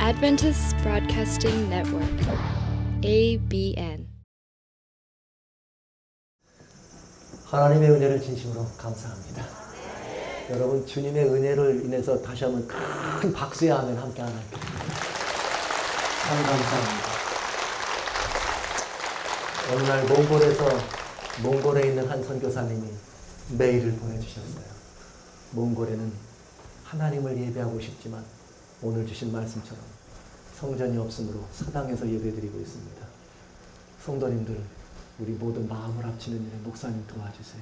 Adventist Broadcasting Network, ABN. 하나님의 은혜를 진심으로 감사합니다. 여러분, 주님의 은혜를 인해서 다시 한번 큰 박수의 아멘 함께 하나님. 참 감사합니다. 어느 날 몽골에 있는 한 선교사님이 메일을 보내주셨어요. 몽골에는 하나님을 예배하고 싶지만 오늘 주신 말씀처럼 성전이 없으므로 사당에서 예배드리고 있습니다. 성도님들, 우리 모든 마음을 합치는 일에 목사님 도와주세요.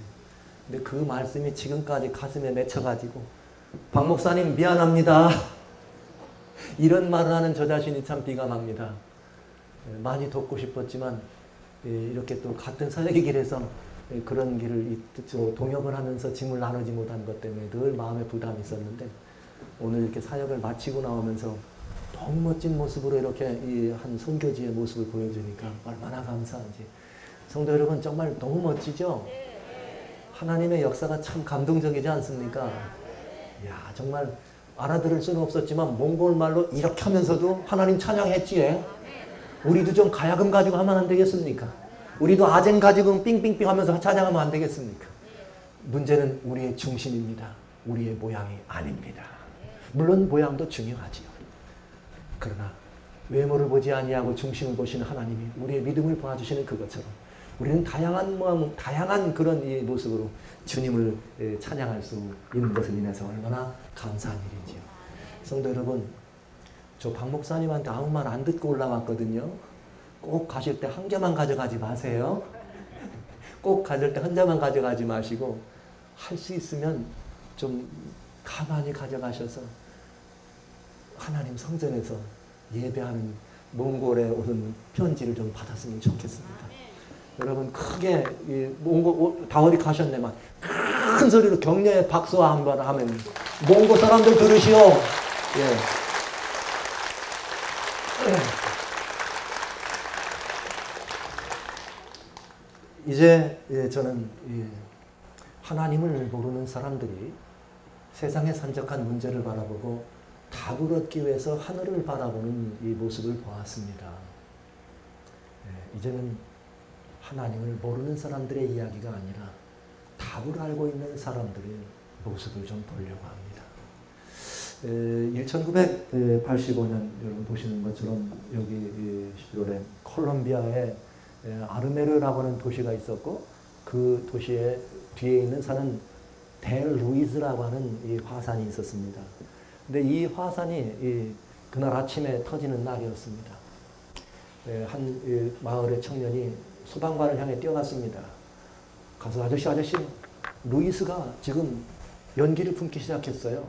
근데 그 말씀이 지금까지 가슴에 맺혀가지고 박 목사님 미안합니다. 이런 말을 하는 저 자신이 참 비감합니다. 많이 돕고 싶었지만 이렇게 또 같은 사역의 길에서 그런 길을 동역을 하면서 짐을 나누지 못한 것 때문에 늘 마음에 부담이 있었는데 오늘 이렇게 사역을 마치고 나오면서 너무 멋진 모습으로 이렇게 한 선교지의 모습을 보여주니까 얼마나 감사한지. 성도 여러분, 정말 너무 멋지죠? 하나님의 역사가 참 감동적이지 않습니까? 야, 정말 알아들을 수는 없었지만 몽골 말로 이렇게 하면서도 하나님 찬양했지. 우리도 좀 가야금 가지고 하면 안 되겠습니까? 우리도 아젠 가지고 삥삥삥 하면서 찬양하면 안 되겠습니까? 문제는 우리의 중심입니다. 우리의 모양이 아닙니다. 물론 모양도 중요하지요. 그러나 외모를 보지 아니하고 중심을 보시는 하나님이 우리의 믿음을 보아주시는 그것처럼 우리는 다양한 모양, 다양한 그런 이 모습으로 주님을 찬양할 수 있는 것을 인해서 얼마나 감사한 일인지요. 성도 여러분, 저 박 목사님한테 아무 말 안 듣고 올라왔거든요. 꼭 가실 때 한 개만 가져가지 마세요. 꼭 가실 때 한 개만 가져가지 마시고 할 수 있으면 좀 가만히 가져가셔서 하나님 성전에서 예배하는 몽골에 오는 편지를 좀 받았으면 좋겠습니다. 여러분, 크게 몽골 다 어디 가셨네 막 큰 소리로 격려의 박수와 한번 하면 몽골 사람들 들으시오. 예. 이제 저는 하나님을 모르는 사람들이 세상의 산적한 문제를 바라보고 답을 얻기 위해서 하늘을 바라보는 이 모습을 보았습니다. 이제는 하나님을 모르는 사람들의 이야기가 아니라 답을 알고 있는 사람들의 모습을 좀 보려고 합니다. 1985년 여러분 보시는 것처럼 여기 11월에 콜롬비아에 아르메르라고 하는 도시가 있었고 그 도시의 뒤에 있는 산은 델 루이스라고 하는 이 화산이 있었습니다. 근데 이 화산이 그날 아침에 터지는 날이었습니다. 한 마을의 청년이 소방관을 향해 뛰어갔습니다. 가서 아저씨 루이스가 지금 연기를 품기 시작했어요.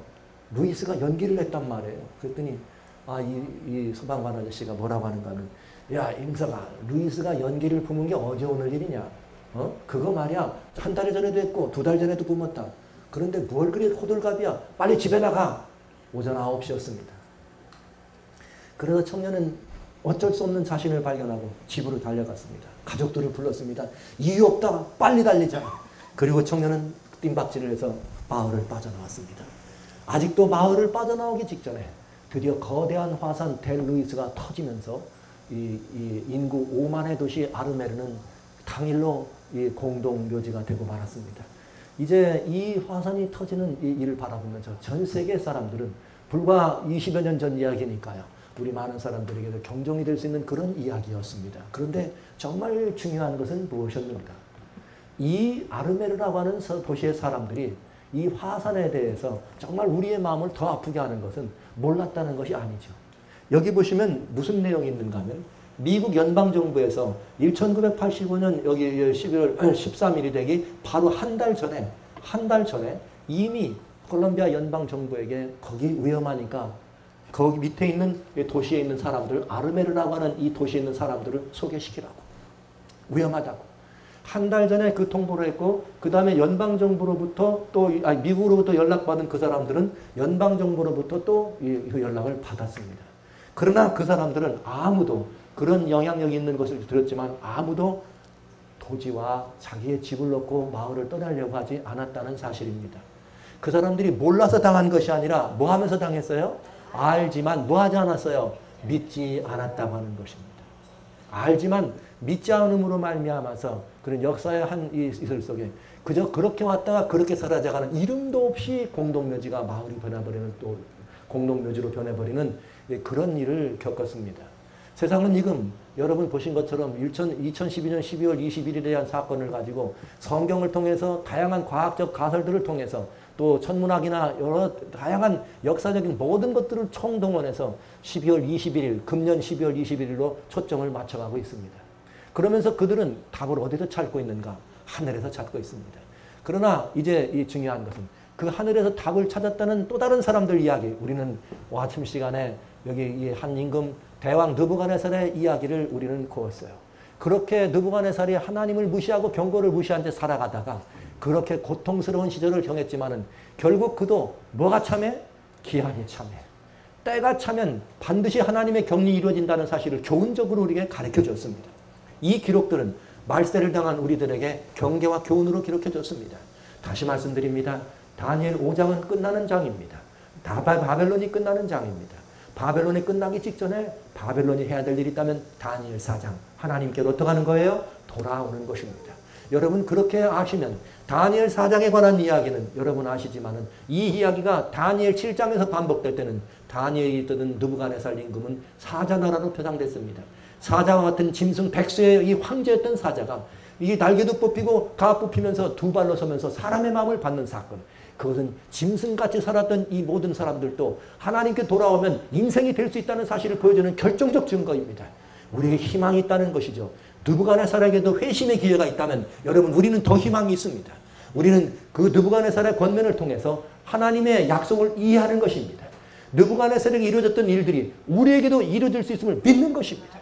루이스가 연기를 했단 말이에요. 그랬더니 이 소방관 아저씨가 뭐라고 하는가 하면, 야 임사가, 루이스가 연기를 품은 게 어제 오늘 일이냐? 그거 말이야 한 달 전에도 했고 2달 전에도 품었다. 그런데 뭘 그리 호들갑이야. 빨리 집에 나가. 오전 9시였습니다. 그래서 청년은 어쩔 수 없는 자신을 발견하고 집으로 달려갔습니다. 가족들을 불렀습니다. 이유 없다. 빨리 달리자. 그리고 청년은 뜀박질을 해서 마을을 빠져나왔습니다. 아직도 마을을 빠져나오기 직전에 드디어 거대한 화산 델 루이스가 터지면서 이 인구 5만의 도시 아르메르는 당일로 공동 묘지가 되고 말았습니다. 이제 이 화산이 터지는 이 일을 바라보면서 전 세계 사람들은 불과 20여 년 전 이야기니까요. 우리 많은 사람들에게도 경종이 될 수 있는 그런 이야기였습니다. 그런데 정말 중요한 것은 무엇이었는가? 이 아르메르라고 하는 도시의 사람들이 이 화산에 대해서 정말 우리의 마음을 더 아프게 하는 것은 몰랐다는 것이 아니죠. 여기 보시면 무슨 내용이 있는가 하면 미국 연방정부에서 1985년 여기 11월 13일이 되기 바로 한 달 전에 이미 콜롬비아 연방정부에게 거기 위험하니까 거기 밑에 있는 도시에 있는 사람들, 아르메르라고 하는 이 도시에 있는 사람들을 소개시키라고. 위험하다고. 한 달 전에 그 통보를 했고 그 다음에 연방정부로부터 미국으로부터 연락받은 그 사람들은 연방정부로부터 또 그 연락을 받았습니다. 그러나 그 사람들은 아무도 그런 영향력이 있는 것을 들었지만 아무도 토지와 자기의 집을 놓고 마을을 떠나려고 하지 않았다는 사실입니다. 그 사람들이 몰라서 당한 것이 아니라 뭐 하면서 당했어요? 알지만 뭐 하지 않았어요? 믿지 않았다고 하는 것입니다. 알지만 믿지 않음으로 말미암아서 그런 역사의 한 이슬 속에 그저 그렇게 왔다가 그렇게 사라져가는 이름도 없이 공동묘지가 마을이 변해버리는, 또 공동묘지로 변해버리는 그런 일을 겪었습니다. 세상은 지금 여러분 보신 것처럼 2012년 12월 21일에 대한 사건을 가지고 성경을 통해서 다양한 과학적 가설들을 통해서 또 천문학이나 여러 다양한 역사적인 모든 것들을 총동원해서 12월 21일, 금년 12월 21일로 초점을 맞춰가고 있습니다. 그러면서 그들은 답을 어디서 찾고 있는가? 하늘에서 찾고 있습니다. 그러나 이제 이 중요한 것은 그 하늘에서 답을 찾았다는 또 다른 사람들 이야기, 우리는 아침 시간에 여기 이 한 임금 대왕 느부갓네살의 이야기를 우리는 고었어요. 그렇게 느부갓네살이 하나님을 무시하고 경고를 무시한 채 살아가다가 그렇게 고통스러운 시절을 경했지만은 결국 그도 뭐가 참해? 기한이 참해. 때가 차면 반드시 하나님의 경륜이 이루어진다는 사실을 교훈적으로 우리에게 가르쳐 줬습니다. 이 기록들은 말세를 당한 우리들에게 경계와 교훈으로 기록해 줬습니다. 다시 말씀드립니다. 다니엘 5장은 끝나는 장입니다. 바벨론이 끝나는 장입니다. 바벨론이 끝나기 직전에 바벨론이 해야 될 일이 있다면 다니엘 4장, 하나님께로 어떻게 하는 거예요? 돌아오는 것입니다. 여러분 그렇게 아시면 다니엘 4장에 관한 이야기는 여러분 아시지만은 이 이야기가 다니엘 7장에서 반복될 때는 다니엘이 있던 느부갓네살 임금은 사자나라로 표상됐습니다. 사자와 같은 짐승 백수의 이 황제였던 사자가 이 날개도 뽑히고 가 뽑히면서 두 발로 서면서 사람의 마음을 받는 사건. 그것은 짐승같이 살았던 이 모든 사람들도 하나님께 돌아오면 인생이 될 수 있다는 사실을 보여주는 결정적 증거입니다. 우리에게 희망이 있다는 것이죠. 느부갓네살에게도 회심의 기회가 있다면 여러분 우리는 더 희망이 있습니다. 우리는 그 느부갓네살의 권면을 통해서 하나님의 약속을 이해하는 것입니다. 느부갓네살에게 이루어졌던 일들이 우리에게도 이루어질 수 있음을 믿는 것입니다.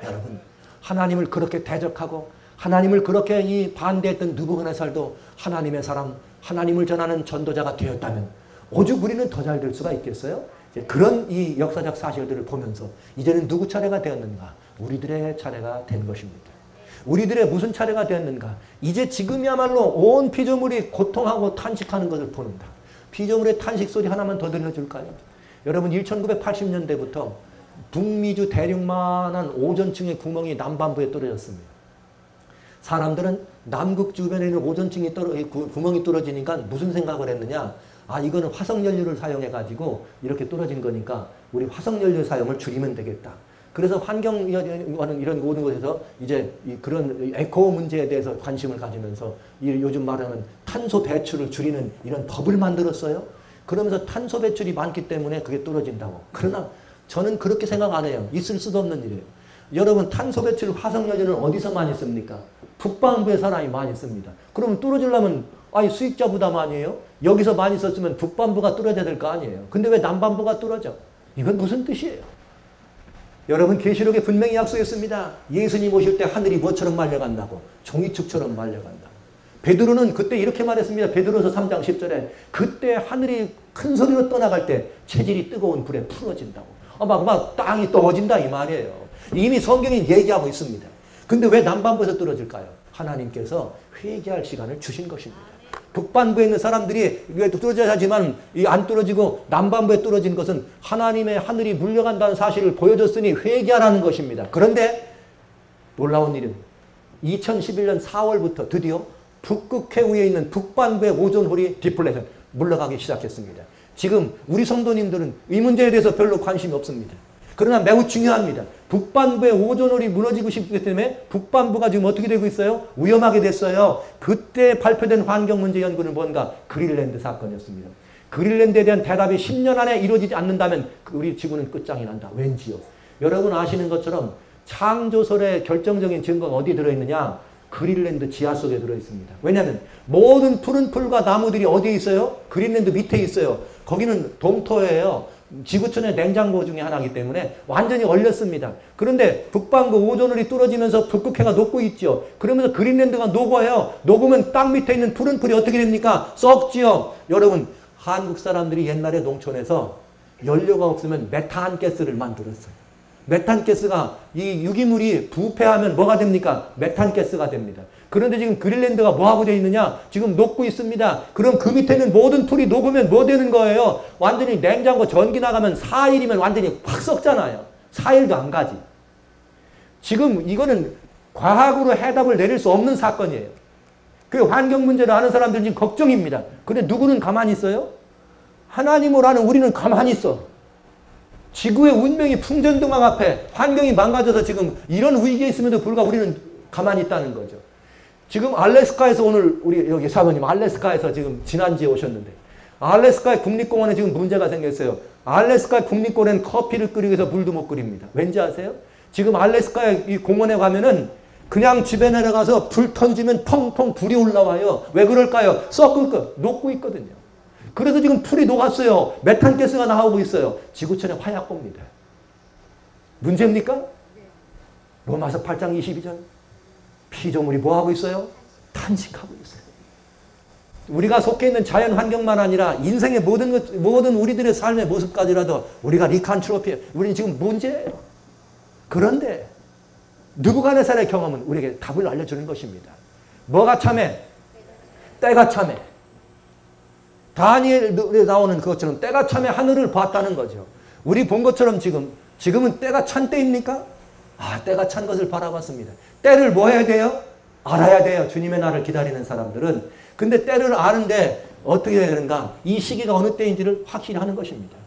여러분 하나님을 그렇게 대적하고 하나님을 그렇게 이 반대했던 느부갓네살도 하나님의 사람, 하나님을 전하는 전도자가 되었다면 오죽 우리는 더 잘 될 수가 있겠어요? 그런 이 역사적 사실들을 보면서 이제는 누구 차례가 되었는가? 우리들의 차례가 된 것입니다. 우리들의 무슨 차례가 되었는가? 이제 지금이야말로 온 피조물이 고통하고 탄식하는 것을 보는다. 피조물의 탄식 소리 하나만 더 들려줄까요? 여러분 1980년대부터 북미주 대륙만한 오존층의 구멍이 남반부에 떨어졌습니다. 사람들은 남극 주변에 있는 오존층이 구멍이 떨어지니까 무슨 생각을 했느냐? 아, 이거는 화석연료를 사용해가지고 이렇게 떨어진 거니까 우리 화석연료 사용을 줄이면 되겠다. 그래서 환경이라는 이런 모든 곳에서 이제 그런 에코 문제에 대해서 관심을 가지면서 요즘 말하는 탄소 배출을 줄이는 이런 법을 만들었어요. 그러면서 탄소 배출이 많기 때문에 그게 떨어진다고. 그러나 저는 그렇게 생각 안 해요. 있을 수도 없는 일이에요. 여러분 탄소 배출 화석연료는 어디서 많이 씁니까? 북반부에 사람이 많이 씁니다. 그러면 떨어지려면 아니 수익자 부담 아니에요? 여기서 많이 썼으면 북반부가 떨어져야 될 거 아니에요. 근데 왜 남반부가 떨어져? 이건 무슨 뜻이에요? 여러분 계시록에 분명히 약속했습니다. 예수님 오실 때 하늘이 뭐처럼 말려간다고? 종이축처럼 말려간다. 베드로는 그때 이렇게 말했습니다. 베드로서 3장 10절에 그때 하늘이 큰 소리로 떠나갈 때 체질이 뜨거운 불에 풀어진다고. 막 땅이 떠진다 이 말이에요. 이미 성경이 얘기하고 있습니다. 근데 왜 남반부에서 떨어질까요? 하나님께서 회개할 시간을 주신 것입니다. 북반부에 있는 사람들이 떨어져야 하지만 안 떨어지고 남반부에 떨어진 것은 하나님의 하늘이 물려간다는 사실을 보여줬으니 회개하라는 것입니다. 그런데 놀라운 일은 2011년 4월부터 드디어 북극해 위에 있는 북반부의 오존홀이 디플레이션 물러가기 시작했습니다. 지금 우리 성도님들은 이 문제에 대해서 별로 관심이 없습니다. 그러나 매우 중요합니다. 북반부의 오존홀이 무너지고 싶기 때문에 북반부가 지금 어떻게 되고 있어요? 위험하게 됐어요. 그때 발표된 환경문제 연구는 뭔가? 그린랜드 사건이었습니다. 그린랜드에 대한 대답이 10년 안에 이루어지지 않는다면 우리 지구는 끝장이 난다. 왠지요. 여러분 아시는 것처럼 창조설의 결정적인 증거가 어디에 들어있느냐? 그린랜드 지하 속에 들어있습니다. 왜냐하면 모든 푸른 풀과 나무들이 어디에 있어요? 그린랜드 밑에 있어요. 거기는 동토예요. 지구촌의 냉장고 중에 하나이기 때문에 완전히 얼렸습니다. 그런데 북반구 오존홀이 뚫어지면서 북극해가 녹고 있죠. 그러면서 그린랜드가 녹아요. 녹으면 땅 밑에 있는 푸른 풀이 어떻게 됩니까? 썩지요. 여러분 한국 사람들이 옛날에 농촌에서 연료가 없으면 메탄가스를 만들었어요. 메탄가스가 이 유기물이 부패하면 뭐가 됩니까? 메탄가스가 됩니다. 그런데 지금 그린랜드가 뭐하고 되어 있느냐? 지금 녹고 있습니다. 그럼 그 밑에 있는 모든 풀이 녹으면 뭐 되는 거예요? 완전히 냉장고 전기 나가면 4일이면 완전히 확 썩잖아요. 4일도 안 가지. 지금 이거는 과학으로 해답을 내릴 수 없는 사건이에요. 그 환경 문제를 아는 사람들은 지금 걱정입니다. 근데 누구는 가만히 있어요? 하나님을 아는 우리는 가만히 있어. 지구의 운명이 풍전등왕 앞에 환경이 망가져서 지금 이런 위기에 있음에도 불구하고 우리는 가만히 있다는 거죠. 지금 알래스카에서 오늘 우리 여기 사모님 알래스카에서 지금 지난주에 오셨는데 알래스카의 국립공원에 지금 문제가 생겼어요. 알래스카 국립공원엔 커피를 끓이기 위해서 물도 못 끓입니다. 왠지 아세요? 지금 알래스카의 이 공원에 가면은 그냥 집에 내려가서 불 던지면 펑펑 불이 올라와요. 왜 그럴까요? 썩을 거 녹고 있거든요. 그래서 지금 풀이 녹았어요. 메탄가스가 나오고 있어요. 지구촌의 화약고입니다. 문제입니까? 로마서 8장 22절. 피조물이 뭐하고 있어요? 탄식하고 있어요. 우리가 속해 있는 자연 환경만 아니라 인생의 모든 우리들의 삶의 모습까지라도 우리가 리칸트로피, 우리는 지금 문제예요. 그런데 느부갓네살의 경험은 우리에게 답을 알려주는 것입니다. 뭐가 참해? 때가 참해. 다니엘에 나오는 그것처럼 때가 참해 하늘을 봤다는 거죠. 우리 본 것처럼 지금은 때가 찬 때입니까? 때가 찬 것을 바라봤습니다. 때를 뭐 해야 돼요? 알아야 돼요. 주님의 날을 기다리는 사람들은. 근데 때를 아는데 어떻게 해야 되는가? 이 시기가 어느 때인지를 확실히 하는 것입니다.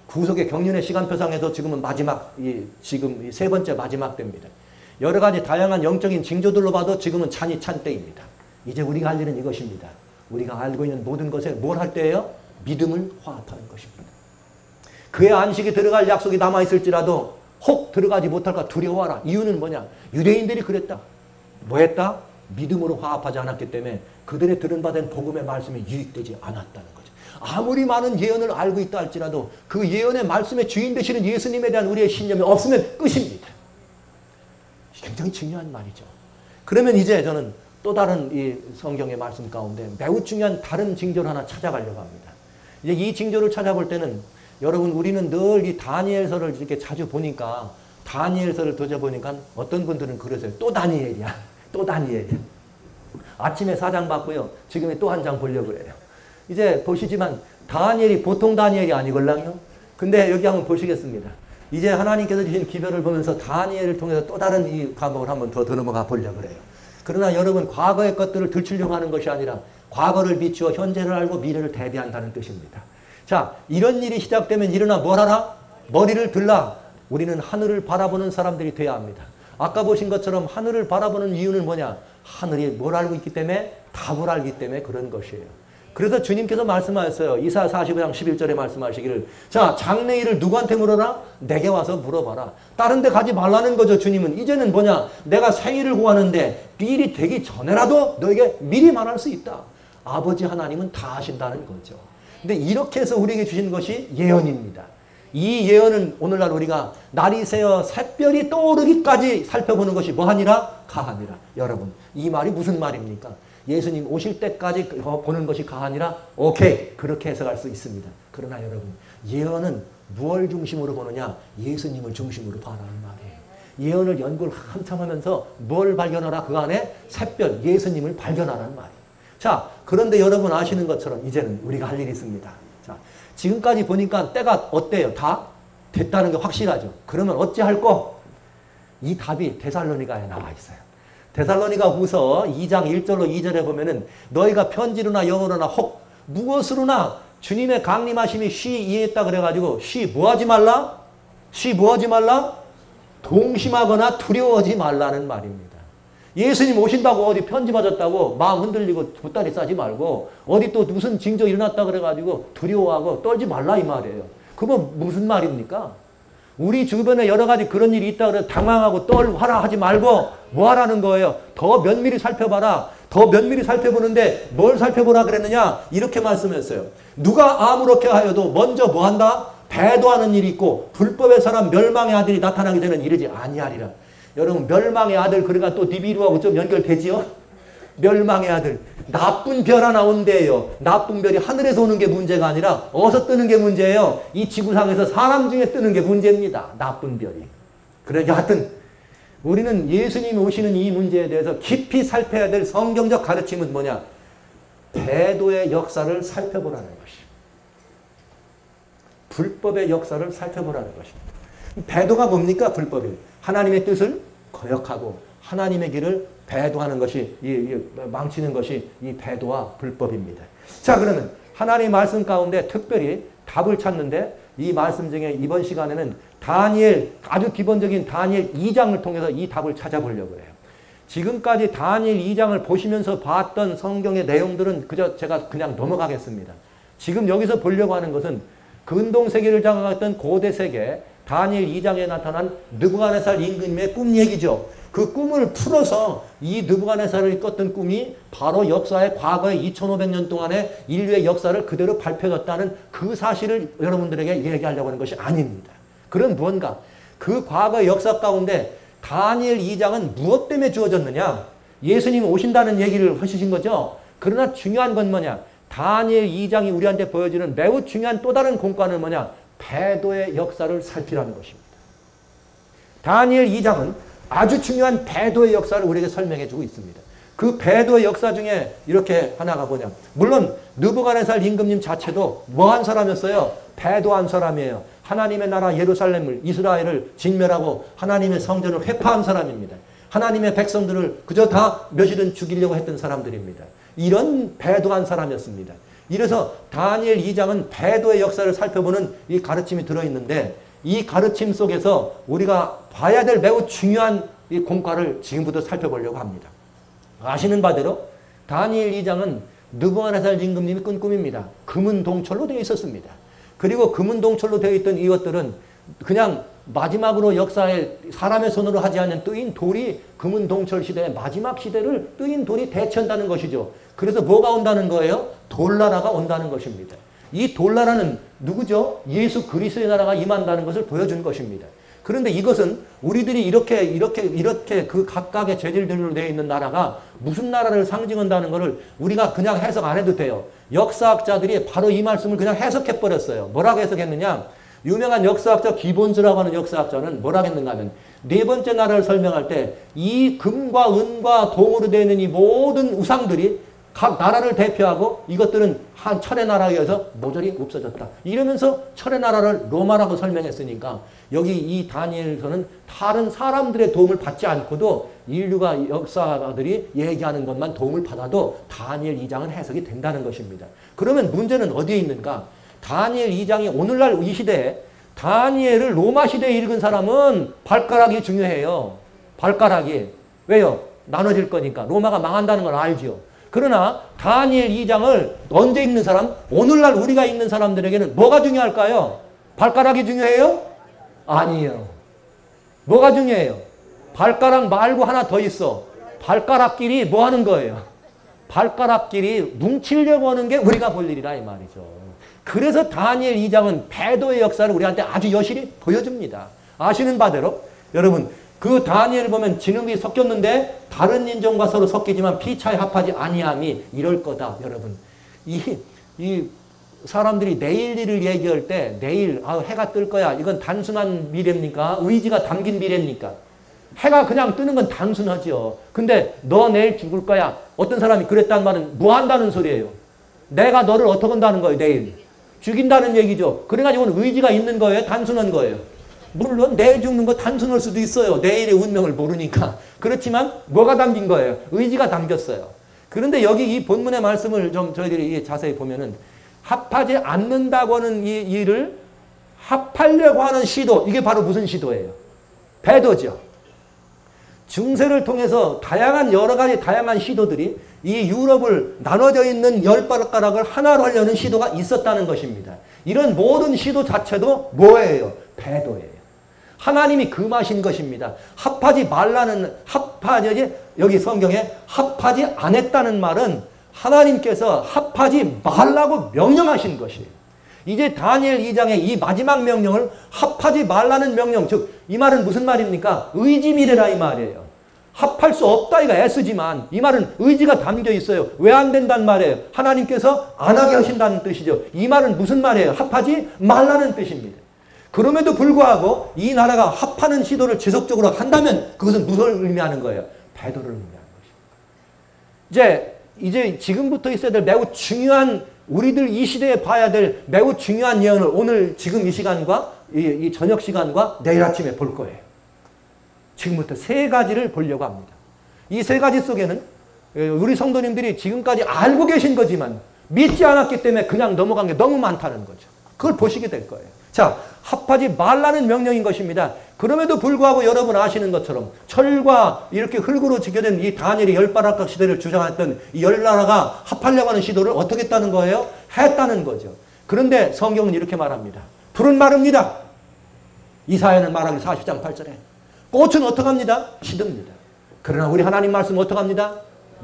구속의 경륜의 시간표상에서 지금은 지금 세 번째 마지막 때입니다. 여러 가지 다양한 영적인 징조들로 봐도 지금은 찬이 찬 때입니다. 이제 우리가 할 일은 이것입니다. 우리가 알고 있는 모든 것에 뭘 할 때예요? 믿음을 화합하는 것입니다. 그의 안식이 들어갈 약속이 남아있을지라도 혹 들어가지 못할까 두려워하라. 이유는 뭐냐? 유대인들이 그랬다. 뭐 했다? 믿음으로 화합하지 않았기 때문에 그들의 들은 바된 복음의 말씀이 유익되지 않았다는 거죠. 아무리 많은 예언을 알고 있다 할지라도 그 예언의 말씀의 주인 되시는 예수님에 대한 우리의 신념이 없으면 끝입니다. 굉장히 중요한 말이죠. 그러면 이제 저는 또 다른 이 성경의 말씀 가운데 매우 중요한 다른 징조를 하나 찾아가려고 합니다. 이제 이 징조를 찾아볼 때는 여러분 우리는 늘 이 다니엘서를 이렇게 자주 보니까 다니엘서를 도져보니까 어떤 분들은 그러세요. 또 다니엘이야. 또 다니엘이야. 아침에 4장 봤고요. 지금에 또 한 장 보려고 그래요. 이제 보시지만 다니엘이 보통 다니엘이 아니걸랑요. 근데 여기 한번 보시겠습니다. 이제 하나님께서 주신 기별을 보면서 다니엘을 통해서 또 다른 이 과목을 한번 더 넘어가 보려고 그래요. 그러나 여러분 과거의 것들을 들추려고 하는 것이 아니라 과거를 비추어 현재를 알고 미래를 대비한다는 뜻입니다. 자, 이런 일이 시작되면 일어나 뭘 하라? 머리를 들라. 우리는 하늘을 바라보는 사람들이 돼야 합니다. 아까 보신 것처럼 하늘을 바라보는 이유는 뭐냐? 하늘이 뭘 알고 있기 때문에? 답을 알기 때문에 그런 것이에요. 그래서 주님께서 말씀하셨어요. 이사야 45장 11절에 말씀하시기를 자, 장래일을 누구한테 물어라? 내게 와서 물어봐라. 다른 데 가지 말라는 거죠. 주님은. 이제는 뭐냐? 내가 생일을 구하는데 일이 되기 전에라도 너에게 미리 말할 수 있다. 아버지 하나님은 다 아신다는 거죠. 근데 이렇게 해서 우리에게 주신 것이 예언입니다. 이 예언은 오늘날 우리가 날이 새어 샛별이 떠오르기까지 살펴보는 것이 뭐하니라? 가하니라. 여러분, 이 말이 무슨 말입니까? 예수님 오실 때까지 보는 것이 가하니라? 오케이. 그렇게 해석할 수 있습니다. 그러나 여러분, 예언은 무엇을 중심으로 보느냐? 예수님을 중심으로 봐라는 말이에요. 예언을 연구를 한참 하면서 뭘 발견하라? 그 안에 샛별, 예수님을 발견하라는 말이에요. 자, 그런데 여러분 아시는 것처럼 이제는 우리가 할 일이 있습니다. 자, 지금까지 보니까 때가 어때요? 다 됐다는 게 확실하죠. 그러면 어찌할 거? 이 답이 데살로니가에 나와 있어요. 데살로니가 후서 2장 1절로 2절에 보면은 너희가 편지로나 영어로나 혹 무엇으로나 주님의 강림하심이 쉬 이해했다 그래가지고 쉬 뭐하지 말라? 쉬 뭐하지 말라? 동심하거나 두려워하지 말라는 말입니다. 예수님 오신다고 어디 편지 받았다고 마음 흔들리고 붓다리 싸지 말고 어디 또 무슨 징조 일어났다 그래가지고 두려워하고 떨지 말라 이 말이에요. 그건 무슨 말입니까? 우리 주변에 여러 가지 그런 일이 있다 그래서 당황하고 떨하라 하지 말고 뭐 하라는 거예요? 더 면밀히 살펴봐라. 더 면밀히 살펴보는데 뭘 살펴보라 그랬느냐? 이렇게 말씀했어요. 누가 아무렇게 하여도 먼저 뭐 한다? 배도하는 일이 있고 불법의 사람 멸망의 아들이 나타나기 전에는 이르지 아니하리라. 여러분 멸망의 아들 그러니까 또 니비루하고 좀 연결되지요? 멸망의 아들. 나쁜 별 하나 온대요. 나쁜 별이 하늘에서 오는 게 문제가 아니라 어디서 뜨는 게 문제예요? 이 지구상에서 사람 중에 뜨는 게 문제입니다. 나쁜 별이. 그래 여하튼 우리는 예수님이 오시는 이 문제에 대해서 깊이 살펴야 될 성경적 가르침은 뭐냐? 배도의 역사를 살펴보라는 것입니다. 불법의 역사를 살펴보라는 것입니다. 배도가 뭡니까? 불법이에요. 하나님의 뜻을 거역하고 하나님의 길을 배도하는 것이 망치는 것이 이 배도와 불법입니다. 자, 그러면 하나님의 말씀 가운데 특별히 답을 찾는데 이 말씀 중에 이번 시간에는 다니엘, 아주 기본적인 다니엘 2장을 통해서 이 답을 찾아보려고 해요. 지금까지 다니엘 2장을 보시면서 봤던 성경의 내용들은 그저 제가 그냥 넘어가겠습니다. 지금 여기서 보려고 하는 것은 근동세계를 장악했던 고대 세계 다니엘 2장에 나타난 느부갓네살 임금님의 꿈 얘기죠. 그 꿈을 풀어서 이 느부갓네살을 꿨던 꿈이 바로 역사의 과거의 2500년 동안의 인류의 역사를 그대로 밝혀졌다는 그 사실을 여러분들에게 얘기하려고 하는 것이 아닙니다. 그럼 무언가 그 과거의 역사 가운데 다니엘 2장은 무엇 때문에 주어졌느냐? 예수님이 오신다는 얘기를 하시신 거죠. 그러나 중요한 건 뭐냐? 다니엘 2장이 우리한테 보여주는 매우 중요한 또 다른 공과는 뭐냐? 배도의 역사를 살피라는 것입니다. 다니엘 2장은 아주 중요한 배도의 역사를 우리에게 설명해 주고 있습니다. 그 배도의 역사 중에 이렇게 하나가 뭐냐? 물론 느부갓네살 임금님 자체도 뭐한 사람이었어요? 배도한 사람이에요. 하나님의 나라 예루살렘을 이스라엘을 진멸하고 하나님의 성전을 회파한 사람입니다. 하나님의 백성들을 그저 다 몇이든 죽이려고 했던 사람들입니다. 이런 배도한 사람이었습니다. 이래서 다니엘 2장은 배도의 역사를 살펴보는 이 가르침이 들어있는데 이 가르침 속에서 우리가 봐야 될 매우 중요한 이 공과를 지금부터 살펴보려고 합니다. 아시는 바대로 다니엘 2장은 느부갓네살 임금님이 꾼 꿈입니다. 금은 동철로 되어 있었습니다. 그리고 금은 동철로 되어 있던 이것들은 그냥 마지막으로 역사에 사람의 손으로 하지 않는 뜨인 돌이 금은 동철 시대의 마지막 시대를 뜨인 돌이 대체한다는 것이죠. 그래서 뭐가 온다는 거예요? 돌나라가 온다는 것입니다. 이 돌나라는 누구죠? 예수 그리스도의 나라가 임한다는 것을 보여준 것입니다. 그런데 이것은 우리들이 이렇게 그 각각의 재질들로 되어 있는 나라가 무슨 나라를 상징한다는 것을 우리가 그냥 해석 안 해도 돼요. 역사학자들이 바로 이 말씀을 그냥 해석해버렸어요. 뭐라고 해석했느냐? 유명한 역사학자 기본스라고 하는 역사학자는 뭐라고 했는가 하면 네 번째 나라를 설명할 때 이 금과 은과 동으로 되어 있는 이 모든 우상들이 각 나라를 대표하고 이것들은 한 철의 나라에 의해서 모조리 없어졌다. 이러면서 철의 나라를 로마라고 설명했으니까 여기 이 다니엘서는 다른 사람들의 도움을 받지 않고도 인류가 역사가들이 얘기하는 것만 도움을 받아도 다니엘 2장은 해석이 된다는 것입니다. 그러면 문제는 어디에 있는가? 다니엘 2장이 오늘날 이 시대에 다니엘을 로마 시대에 읽은 사람은 발가락이 중요해요. 발가락이. 왜요? 나눠질 거니까. 로마가 망한다는 걸 알죠. 그러나 다니엘 2장을 언제 읽는 사람? 오늘날 우리가 읽는 사람들에게는 뭐가 중요할까요? 발가락이 중요해요? 아니에요. 뭐가 중요해요? 발가락 말고 하나 더 있어. 발가락끼리 뭐 하는 거예요? 발가락끼리 뭉치려고 하는 게 우리가 볼 일이라 이 말이죠. 그래서 다니엘 2장은 배도의 역사를 우리한테 아주 여실히 보여줍니다. 아시는 바대로 여러분 그 다니엘을 보면 진흙이 섞였는데 다른 인종과 서로 섞이지만 피차에 합하지 아니함이 이럴 거다. 여러분 이 사람들이 내일 일을 얘기할 때 내일 해가 뜰 거야. 이건 단순한 미래입니까? 의지가 담긴 미래입니까? 해가 그냥 뜨는 건 단순하죠. 근데 너 내일 죽을 거야. 어떤 사람이 그랬단 말은 뭐 한다는 소리예요? 내가 너를 어떻게 한다는 거예요? 내일. 죽인다는 얘기죠. 그래가지고는 의지가 있는 거예요? 단순한 거예요? 물론 내일 죽는 거 단순할 수도 있어요. 내일의 운명을 모르니까. 그렇지만 뭐가 담긴 거예요? 의지가 담겼어요. 그런데 여기 이 본문의 말씀을 좀 저희들이 자세히 보면은 합하지 않는다고 하는 이 일을 합하려고 하는 시도, 이게 바로 무슨 시도예요? 배도죠. 중세를 통해서 여러 가지 다양한 시도들이 이 유럽을 나눠져 있는 10발가락을 하나로 하려는 시도가 있었다는 것입니다. 이런 모든 시도 자체도 뭐예요? 배도예요. 하나님이 금하신 것입니다. 여기 성경에 합하지 않았다는 말은 하나님께서 합하지 말라고 명령하신 것이에요. 이제 다니엘 2장의 이 마지막 명령을 합하지 말라는 명령, 즉 이 말은 무슨 말입니까? 의지미래라 이 말이에요. 합할 수 없다 이가 애쓰지만 이 말은 의지가 담겨 있어요. 왜 안 된단 말이에요? 하나님께서 안 하게 하신다는 뜻이죠. 이 말은 무슨 말이에요? 합하지 말라는 뜻입니다. 그럼에도 불구하고 이 나라가 합하는 시도를 지속적으로 한다면 그것은 무엇을 의미하는 거예요? 배도를 의미하는 것입니다. 이제 지금부터 있어야 될 매우 중요한 우리들 이 시대에 봐야 될 매우 중요한 예언을 오늘 지금 이 시간과 이 저녁 시간과 내일 아침에 볼 거예요. 지금부터 3가지를 보려고 합니다. 이 3가지 속에는 우리 성도님들이 지금까지 알고 계신 거지만 믿지 않았기 때문에 그냥 넘어간 게 너무 많다는 거죠. 그걸 보시게 될 거예요. 자, 합하지 말라는 명령인 것입니다. 그럼에도 불구하고 여러분 아시는 것처럼 철과 이렇게 흙으로 지켜진 이 다니엘이 10나라 시대를 주장했던 이 10나라가 합하려고 하는 시도를 어떻게 했다는 거예요? 했다는 거죠. 그런데 성경은 이렇게 말합니다. 풀은 마릅니다. 이사야는 말하기 40장 8절에 꽃은 어떻게 합니다? 시듭니다. 그러나 우리 하나님 말씀은 어떻게 합니다?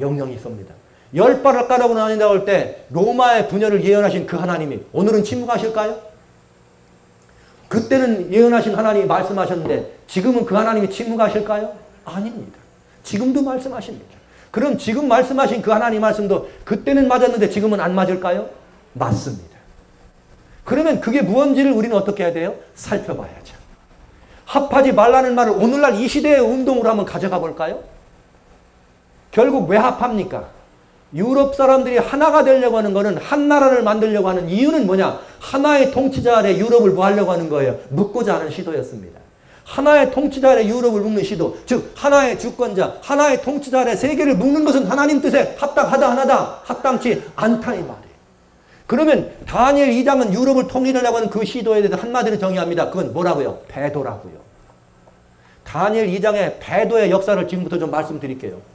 영영이 섭니다. 10나라로 나뉜다고 할 때 로마의 분열을 예언하신 그 하나님이 오늘은 침묵하실까요? 그때는 예언하신 하나님이 말씀하셨는데 지금은 그 하나님이 침묵하실까요? 아닙니다. 지금도 말씀하십니다. 그럼 지금 말씀하신 그 하나님 말씀도 그때는 맞았는데 지금은 안 맞을까요? 맞습니다. 그러면 그게 무언지를 우리는 어떻게 해야 돼요? 살펴봐야죠. 합하지 말라는 말을 오늘날 이 시대의 운동으로 한번 가져가 볼까요? 결국 왜 합합니까? 유럽 사람들이 하나가 되려고 하는 것은 한 나라를 만들려고 하는 이유는 뭐냐? 하나의 통치자 아래 유럽을 뭐 하려고 하는 거예요? 묶고자 하는 시도였습니다. 하나의 통치자 아래 유럽을 묶는 시도, 즉 하나의 주권자, 하나의 통치자 아래 세계를 묶는 것은 하나님 뜻에 합당하다 하나다, 합당치 않다 이 말이에요. 그러면 다니엘 2장은 유럽을 통일하려고 하는 그 시도에 대해서 한마디로 정의합니다. 그건 뭐라고요? 배도라고요. 다니엘 2장의 배도의 역사를 지금부터 좀 말씀드릴게요.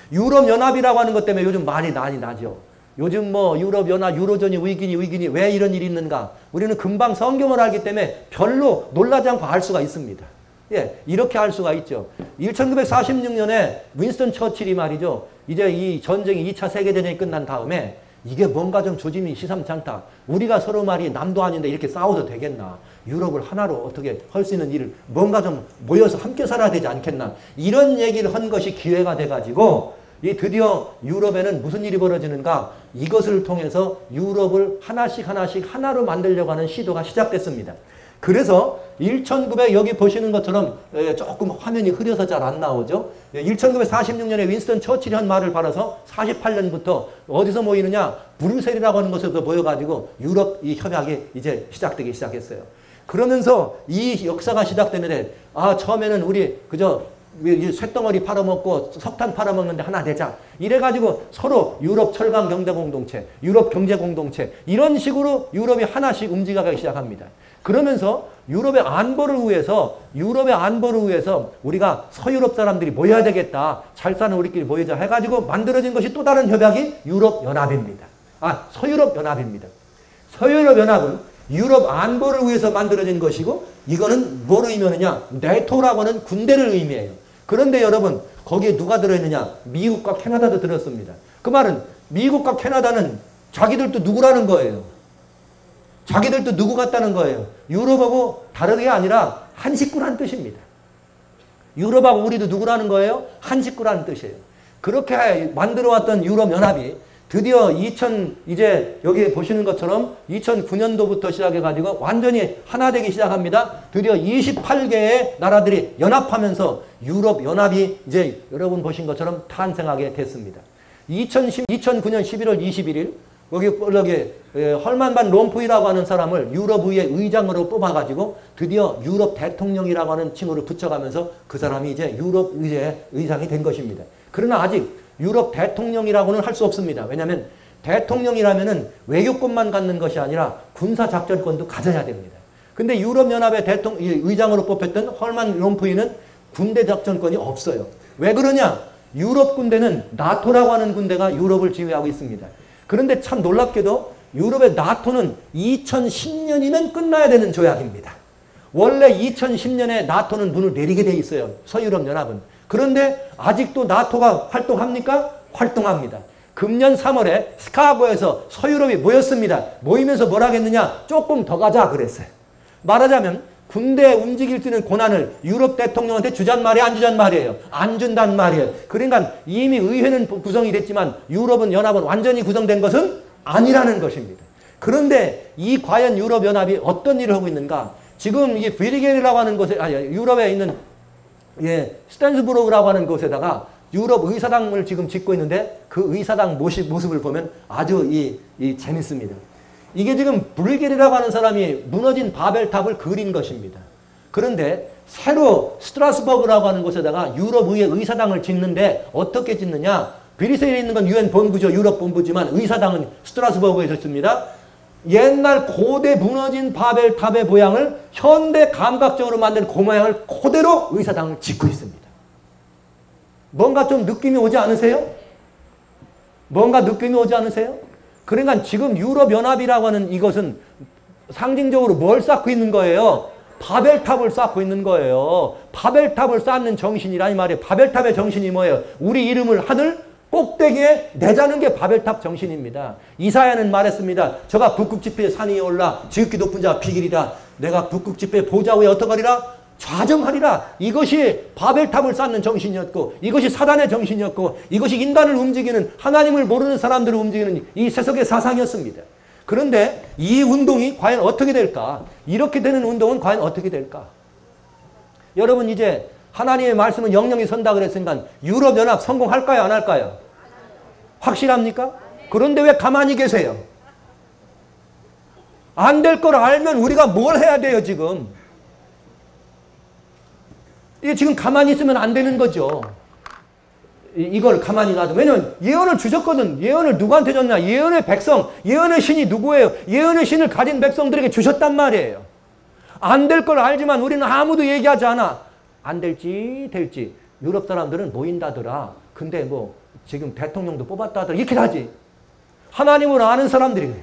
유럽연합이라고 하는 것 때문에 요즘 많이 나죠. 요즘 뭐 유럽연합, 유로존이 위기니 왜 이런 일이 있는가? 우리는 금방 성경을 알기 때문에 별로 놀라지 않고 알 수가 있습니다. 예, 이렇게 알 수가 있죠. 1946년에 윈스턴 처칠이 말이죠. 이제 이 전쟁이 2차 세계대전이 끝난 다음에 이게 뭔가 좀 조짐이 시삼치 않다. 우리가 서로 말이 남도 아닌데 이렇게 싸워도 되겠나. 유럽을 하나로 어떻게 할 수 있는 일을 뭔가 좀 모여서 함께 살아야 되지 않겠나. 이런 얘기를 한 것이 기회가 돼가지고 이 드디어 유럽에는 무슨 일이 벌어지는가. 이것을 통해서 유럽을 하나씩 하나로 만들려고 하는 시도가 시작됐습니다. 그래서 1900 여기 보시는 것처럼 조금 화면이 흐려서 잘 안 나오죠. 1946년에 윈스턴 처칠이 한 말을 받아서 48년부터 어디서 모이느냐? 브뤼셀이라고 하는 곳에서 모여가지고 유럽 이 협약이 이제 시작되기 시작했어요. 그러면서 이 역사가 시작되는데 처음에는 우리 그저 쇳덩어리 팔아먹고 석탄 팔아먹는데 하나 되자. 이래가지고 서로 유럽 철강 경제 공동체, 유럽 경제 공동체 이런 식으로 유럽이 하나씩 움직여가기 시작합니다. 그러면서 유럽의 안보를 위해서 우리가 서유럽 사람들이 모여야 되겠다. 잘 사는 우리끼리 모이자 해가지고 만들어진 것이 또 다른 협약이 유럽연합입니다. 서유럽 연합입니다. 서유럽 연합은 유럽 안보를 위해서 만들어진 것이고 이거는 뭐를 의미하느냐? 네토라고 하는 군대를 의미해요. 그런데 여러분 거기에 누가 들어있느냐? 미국과 캐나다도 들었습니다. 그 말은 미국과 캐나다는 자기들도 누구라는 거예요. 자기들도 누구 같다는 거예요. 유럽하고 다르게 아니라 한 식구라는 뜻입니다. 유럽하고 우리도 누구라는 거예요? 한 식구라는 뜻이에요. 그렇게 만들어왔던 유럽연합이 드디어 이제 여기 보시는 것처럼 2009년도부터 시작해가지고 완전히 하나 되기 시작합니다. 드디어 28개의 나라들이 연합하면서 유럽연합이 이제 여러분 보신 것처럼 탄생하게 됐습니다. 2009년 11월 21일 여기 헐만 반 롬푸이라고 하는 사람을 유럽의회 의장으로 뽑아가지고 드디어 유럽 대통령이라고 하는 칭호를 붙여가면서 그 사람이 이제 유럽의회 의장이 된 것입니다. 그러나 아직 유럽 대통령이라고는 할 수 없습니다. 왜냐하면 대통령이라면은 외교권만 갖는 것이 아니라 군사작전권도 가져야 됩니다. 근데 유럽연합의 의장으로 뽑혔던 헐만 롬푸이는 군대 작전권이 없어요. 왜 그러냐? 유럽 군대는 나토라고 하는 군대가 유럽을 지휘하고 있습니다. 그런데 참 놀랍게도 유럽의 나토는 2010년이면 끝나야 되는 조약입니다. 원래 2010년에 나토는 문을 내리게 돼 있어요. 서유럽연합은. 그런데 아직도 나토가 활동합니까? 활동합니다. 금년 3월에 스카고에서 서유럽이 모였습니다. 모이면서 뭐라 했느냐? 조금 더 가자 그랬어요. 말하자면 군대 움직일 수 있는 권한을 유럽 대통령한테 주잔 말이에요? 안 주잔 말이에요? 안 준단 말이에요. 그러니까 이미 의회는 구성이 됐지만 유럽은 연합은 완전히 구성된 것은 아니라는 것입니다. 그런데 이 과연 유럽연합이 어떤 일을 하고 있는가? 지금 이게 브리겔이라고 하는 곳에 유럽에 있는 스탠스부르크라고 하는 곳에다가 유럽 의사당을 지금 짓고 있는데 그 의사당 모습을 보면 아주 재밌습니다. 이게 지금 브리겔이라고 하는 사람이 무너진 바벨탑을 그린 것입니다. 그런데 새로 스트라스버그라고 하는 곳에다가 유럽 의회 의사당을 짓는데 어떻게 짓느냐? 브뤼셀에 있는 건 유엔 본부죠. 유럽 본부지만 의사당은 스트라스버그에 있습니다. 옛날 고대 무너진 바벨탑의 모양을 현대 감각적으로 만든 그 모양을 그대로 의사당을 짓고 있습니다. 뭔가 좀 느낌이 오지 않으세요? 뭔가 느낌이 오지 않으세요? 그러니까 지금 유럽연합이라고 하는 이것은 상징적으로 뭘 쌓고 있는 거예요? 바벨탑을 쌓고 있는 거예요. 바벨탑을 쌓는 정신이라니 말이에요. 바벨탑의 정신이 뭐예요? 우리 이름을 하늘 꼭대기에 내자는 게 바벨탑 정신입니다. 이사야는 말했습니다. 저가 북극지폐 산 위에 올라 지극히 높은 자가 비기리라. 내가 북극지폐 보좌 위에 어떡하리라? 좌정하리라. 이것이 바벨탑을 쌓는 정신이었고, 이것이 사단의 정신이었고, 이것이 인간을 움직이는, 하나님을 모르는 사람들을 움직이는 이 세속의 사상이었습니다. 그런데 이 운동이 과연 어떻게 될까? 이렇게 되는 운동은 과연 어떻게 될까? 여러분, 이제 하나님의 말씀은 영영이 선다 그랬으니까 유럽연합 성공할까요? 안 할까요? 확실합니까? 그런데 왜 가만히 계세요? 안 될 걸 알면 우리가 뭘 해야 돼요, 지금? 이게 지금 가만히 있으면 안 되는 거죠. 이걸 가만히 놔도. 왜냐면 예언을 주셨거든. 예언을 누구한테 줬냐? 예언의 백성, 예언의 신이 누구예요? 예언의 신을 가진 백성들에게 주셨단 말이에요. 안 될 걸 알지만 우리는 아무도 얘기하지 않아. 안 될지 될지. 유럽 사람들은 모인다더라. 근데 뭐 지금 대통령도 뽑았다더라. 이렇게 하지. 하나님을 아는 사람들이.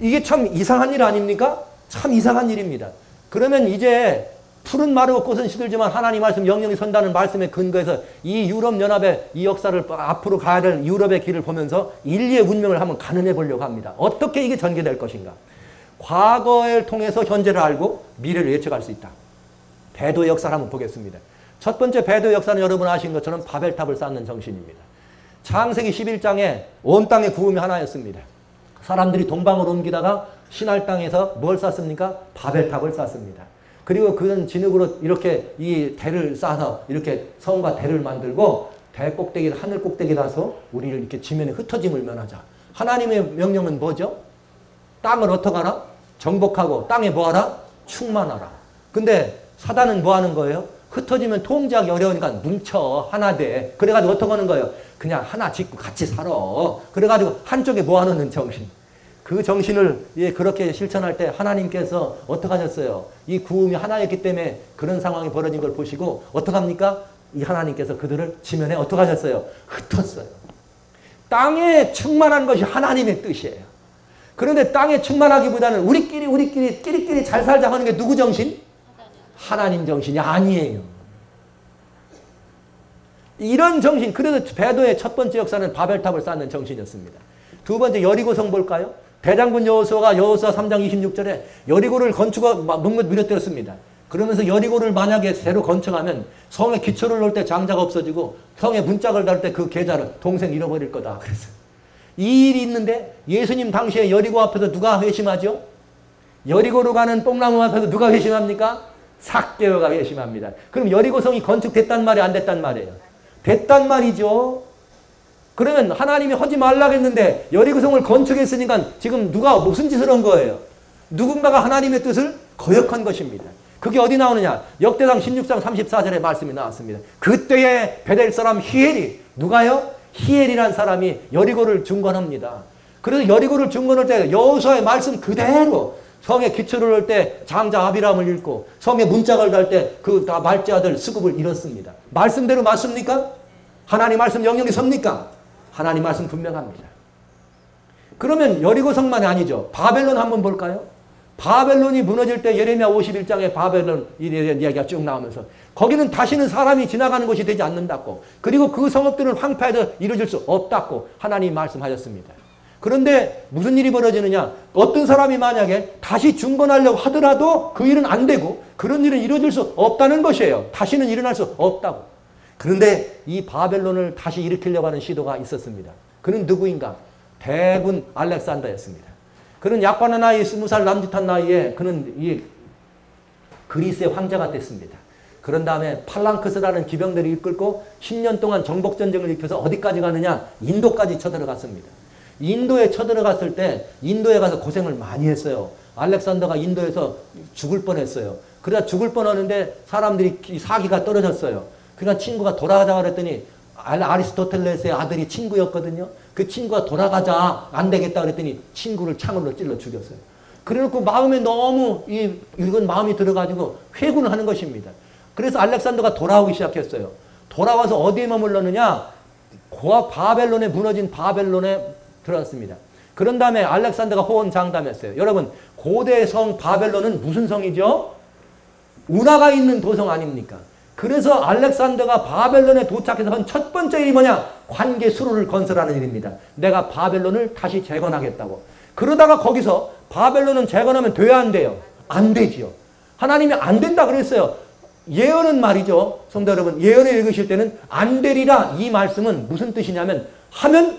이게 참 이상한 일 아닙니까? 참 이상한 일입니다. 그러면 이제 푸른 마르고 꽃은 시들지만 하나님 말씀 영영이 선다는 말씀에 근거해서 이 유럽연합의 이 역사를 앞으로 가야 될 유럽의 길을 보면서 인류의 운명을 한번 가늠해 보려고 합니다. 어떻게 이게 전개될 것인가? 과거를 통해서 현재를 알고 미래를 예측할 수 있다. 배도의 역사를 한번 보겠습니다. 첫 번째 배도의 역사는 여러분 아시는 것처럼 바벨탑을 쌓는 정신입니다. 창세기 11장에 온 땅의 구음이 하나였습니다. 사람들이 동방으로 옮기다가 신할 땅에서 뭘 쌓습니까? 바벨탑을 쌓습니다. 그리고 그런 진흙으로 이렇게 이 대를 쌓아서 이렇게 성과 대를 만들고 대 꼭대기를 하늘 꼭대기라서 우리를 이렇게 지면에 흩어짐을 면하자. 하나님의 명령은 뭐죠? 땅을 어떻게 하라? 정복하고 땅에 뭐하라? 충만하라. 근데 사단은 뭐 하는 거예요? 흩어지면 통제하기 어려우니까 뭉쳐 하나 돼. 그래가지고 어떻게 하는 거예요? 그냥 하나 짓고 같이 살아. 그래가지고 한쪽에 모아놓는 정신. 그 정신을 그렇게 실천할 때 하나님께서 어떻게 하셨어요? 이 구음이 하나였기 때문에 그런 상황이 벌어진 걸 보시고 어떻게 합니까? 이 하나님께서 그들을 지면에 어떻게 하셨어요? 흩었어요. 땅에 충만한 것이 하나님의 뜻이에요. 그런데 땅에 충만하기보다는 우리끼리 잘 살자 하는 게 누구 정신? 하나님 정신이 아니에요. 이런 정신, 그래서 배도의 첫 번째 역사는 바벨탑을 쌓는 정신이었습니다. 두 번째 여리고성 볼까요? 대장군 여호수아가 여호수아 3장 26절에 여리고를 무너뜨렸습니다. 그러면서 여리고를 만약에 새로 건축하면 성에 기초를 놓을 때 장자가 없어지고 성에 문짝을 달 때 그 계좌를 동생 잃어버릴 거다. 그래서 이 일이 있는데 예수님 당시에 여리고 앞에서 누가 회심하죠? 여리고로 가는 뽕나무 앞에서 누가 회심합니까? 삭개오가 회심합니다. 그럼 여리고성이 건축됐단 말이 안 됐단 말이에요? 됐단 말이죠. 그러면 하나님이 하지 말라고 했는데 여리고성을 건축했으니까 지금 누가 무슨 짓을 한 거예요? 누군가가 하나님의 뜻을 거역한 것입니다. 그게 어디 나오느냐? 역대상 16장 34절에 말씀이 나왔습니다. 그때에 베델 사람 히엘이, 누가요? 히엘이란 사람이 여리고를 중건합니다. 그래서 여리고를 중건할 때 여호수아의 말씀 그대로 성에 기초를 넣을 때 장자 아비람을 잃고 성에 문짝을 달 때 그 말제 아들 스굽을 잃었습니다. 말씀대로 맞습니까? 하나님 말씀 영영이 섭니까? 하나님 말씀 분명합니다. 그러면 여리고성만이 아니죠. 바벨론 한번 볼까요? 바벨론이 무너질 때 예레미야 51장에 바벨론 이야기가 쭉 나오면서 거기는 다시는 사람이 지나가는 곳이 되지 않는다고, 그리고 그 성읍들은 황폐해서 이루어질 수 없다고 하나님이 말씀하셨습니다. 그런데 무슨 일이 벌어지느냐? 어떤 사람이 만약에 다시 중건하려고 하더라도 그 일은 안 되고 그런 일은 이루어질 수 없다는 것이에요. 다시는 일어날 수 없다고. 그런데 이 바벨론을 다시 일으키려고 하는 시도가 있었습니다. 그는 누구인가? 대군 알렉산더였습니다. 그는 약관한 나이 20살 남짓한 나이에 그는 이 그리스의 황제가 됐습니다. 그런 다음에 팔랑크스라는 기병들을 이끌고 10년 동안 정복전쟁을 일으켜서 어디까지 가느냐? 인도까지 쳐들어갔습니다. 인도에 쳐들어갔을 때 인도에 가서 고생을 많이 했어요. 알렉산더가 인도에서 죽을 뻔했어요. 그러다 죽을 뻔하는데 사람들이 사기가 떨어졌어요. 그러니까 친구가 돌아가자 그랬더니 아리스토텔레스의 아들이 친구였거든요. 그 친구가 돌아가자 안 되겠다 그랬더니 친구를 창으로 찔러 죽였어요. 그래놓고 마음에 너무 이건 마음이 들어가지고 회군을 하는 것입니다. 그래서 알렉산더가 돌아오기 시작했어요. 돌아와서 어디에 머물렀느냐? 바벨론에 무너진 바벨론에 들어갔습니다. 그런 다음에 알렉산더가 호언장담했어요. 여러분 고대 성 바벨론은 무슨 성이죠? 운하가 있는 도성 아닙니까? 그래서 알렉산더가 바벨론에 도착해서 한 첫 번째 일이 뭐냐? 관계 수로를 건설하는 일입니다. 내가 바벨론을 다시 재건하겠다고. 그러다가 거기서 바벨론은 재건하면 돼야 안 돼요? 안 되지요. 하나님이 안 된다 그랬어요. 예언은 말이죠. 성도 여러분, 예언을 읽으실 때는 안 되리라 이 말씀은 무슨 뜻이냐면 하면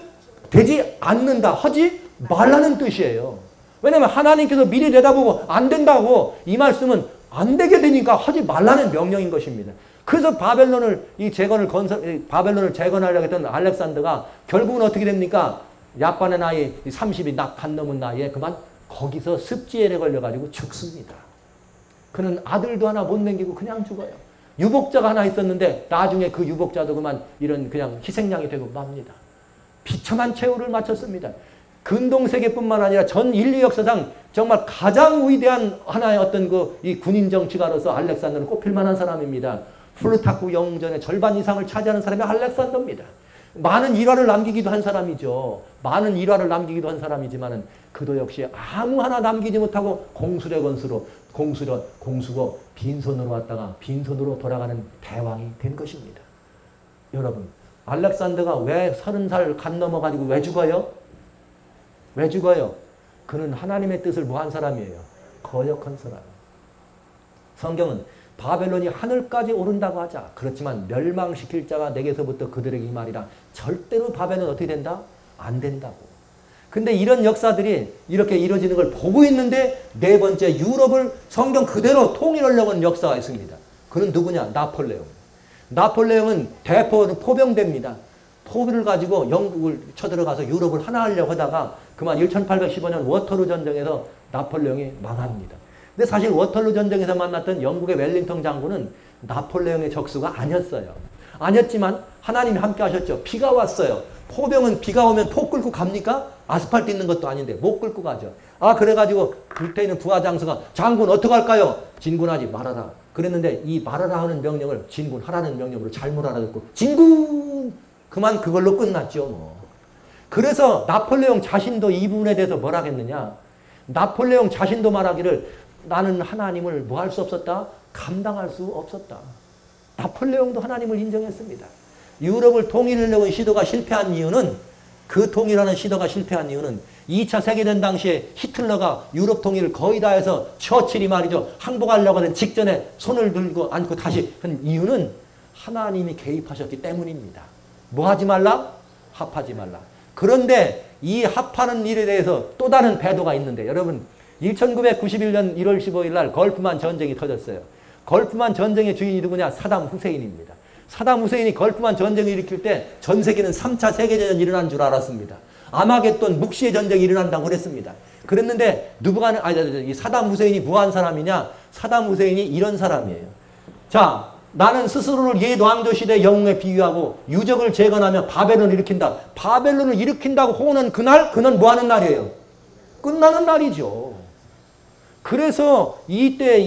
되지 않는다, 하지 말라는 뜻이에요. 왜냐하면 하나님께서 미리 내다보고 안 된다고 이 말씀은 안 되게 되니까 하지 말라는 명령인 것입니다. 그래서 바벨론을 재건하려고 했던 알렉산더가 결국은 어떻게 됩니까? 약반의 나이 30이 간 넘은 나이에 그만 거기서 습지엘에 걸려가지고 죽습니다. 그는 아들도 하나 못 남기고 그냥 죽어요. 유복자가 하나 있었는데 나중에 그 유복자도 그만 이런 그냥 희생양이 되고 맙니다. 비참한 최후를 마쳤습니다. 근동세계뿐만 아니라 전 인류 역사상 정말 가장 위대한 하나의 어떤 이 군인 정치가로서 알렉산더는 꼽힐 만한 사람입니다. 플루타크 영웅전의 절반 이상을 차지하는 사람이 알렉산더입니다. 많은 일화를 남기기도 한 사람이죠. 많은 일화를 남기기도 한 사람이지만은 그도 역시 아무 하나 남기지 못하고 공수고 빈손으로 왔다가 빈손으로 돌아가는 대왕이 된 것입니다. 여러분, 알렉산더가 왜 30살 간 넘어가지고 왜 죽어요? 왜 죽어요? 그는 하나님의 뜻을 뭐한 사람이에요? 거역한 사람. 성경은 바벨론이 하늘까지 오른다고 하자. 그렇지만 멸망시킬 자가 내게서부터 그들에게 이 말이라. 절대로 바벨론 어떻게 된다? 안 된다고. 근데 이런 역사들이 이렇게 이루어지는 걸 보고 있는데 네 번째 유럽을 성경 그대로 통일하려고 하는 역사가 있습니다. 그는 누구냐? 나폴레옹. 나폴레옹은 포병대입니다. 포비를 가지고 영국을 쳐들어가서 유럽을 하나 하려고 하다가 그만 1815년 워터루 전쟁에서 나폴레옹이 망합니다. 근데 사실 워터루 전쟁에서 만났던 영국의 웰링턴 장군은 나폴레옹의 적수가 아니었어요. 아니었지만 하나님이 함께 하셨죠. 비가 왔어요. 포병은 비가 오면 포 끌고 갑니까? 아스팔트 있는 것도 아닌데 못 끌고 가죠. 그래가지고 밑에 있는 부하장수가 장군 어떡할까요? 진군하지 말아라. 그랬는데 이 말아라 하는 명령을 진군하라는 명령으로 잘못 알아듣고 진군! 그만 그걸로 끝났죠. 뭐. 그래서 나폴레옹 자신도 이 부분에 대해서 뭐라 했느냐. 나폴레옹 자신도 말하기를 나는 하나님을 뭐 할 수 없었다? 감당할 수 없었다. 나폴레옹도 하나님을 인정했습니다. 유럽을 통일하려고 시도가 실패한 이유는 그 통일하는 시도가 실패한 이유는 2차 세계대전 당시에 히틀러가 유럽 통일을 거의 다 해서 처칠이 말이죠. 항복하려고 하는 직전에 손을 들고 안고 다시 한 이유는 하나님이 개입하셨기 때문입니다. 뭐 하지 말라? 합하지 말라. 그런데 이 합하는 일에 대해서 또 다른 배도가 있는데 여러분 1991년 1월 15일 날 걸프만 전쟁이 터졌어요. 걸프만 전쟁의 주인이 누구냐? 사담 후세인입니다. 사담 후세인이 걸프만 전쟁을 일으킬 때 전 세계는 3차 세계대전이 일어난 줄 알았습니다. 아마겟돈 묵시의 전쟁이 일어난다고 그랬습니다. 그랬는데 이 사담 후세인이 뭐한 사람이냐? 사담 후세인이 이런 사람이에요. 자, 나는 스스로를 옛왕조 시대 영웅에 비유하고 유적을 재건하며 바벨론을 일으킨다. 바벨론을 일으킨다고 호언한 그날, 그는 뭐하는 날이에요? 끝나는 날이죠. 그래서 이때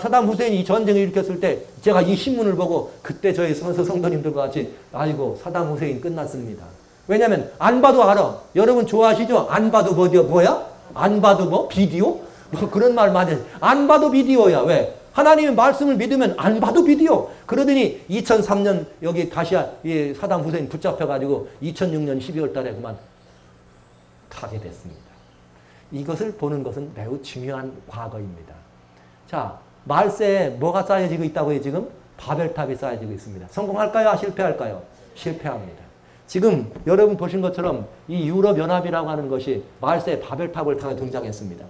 사담 후세인이 이 전쟁을 일으켰을 때 제가 이 신문을 보고 그때 저희 성도님들과 같이 아이고 사담 후세인 끝났습니다. 왜냐하면 안 봐도 알아. 여러분 좋아하시죠? 안 봐도 뭐야? 안 봐도 뭐? 비디오? 뭐 그런 말 많이 안 봐도 비디오야. 왜? 하나님의 말씀을 믿으면 안 봐도 비디오. 그러더니 2003년 여기 다시 사담 후세인 붙잡혀가지고 2006년 12월 달에 그만 가게 됐습니다. 이것을 보는 것은 매우 중요한 과거입니다. 자, 말세에 뭐가 쌓여지고 있다고요? 지금 바벨탑이 쌓여지고 있습니다. 성공할까요? 실패할까요? 실패합니다. 지금 여러분 보신 것처럼 이 유럽연합이라고 하는 것이 말세에 바벨탑을 타고 등장했습니다.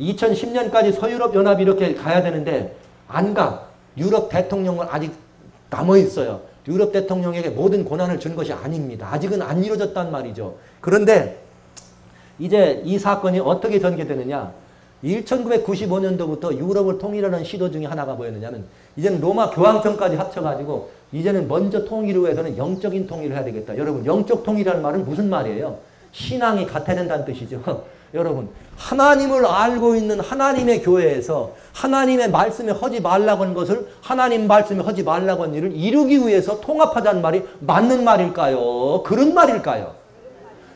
2010년까지 서유럽연합이 이렇게 가야 되는데 안 가. 유럽 대통령은 아직 남아있어요. 유럽 대통령에게 모든 권한을 준 것이 아닙니다. 아직은 안 이루어졌단 말이죠. 그런데 이제 이 사건이 어떻게 전개되느냐. 1995년도부터 유럽을 통일하는 시도 중에 하나가 뭐였느냐면 이제는 로마 교황청까지 합쳐가지고 이제는 먼저 통일을 위해서는 영적인 통일을 해야 되겠다. 여러분 영적 통일이라는 말은 무슨 말이에요? 신앙이 같아야 된다는 뜻이죠. 여러분 하나님을 알고 있는 하나님의 교회에서 하나님의 말씀에 하지 말라고 하는 것을 하나님 말씀에 하지 말라고 하는 일을 이루기 위해서 통합하자는 말이 맞는 말일까요? 그런 말일까요?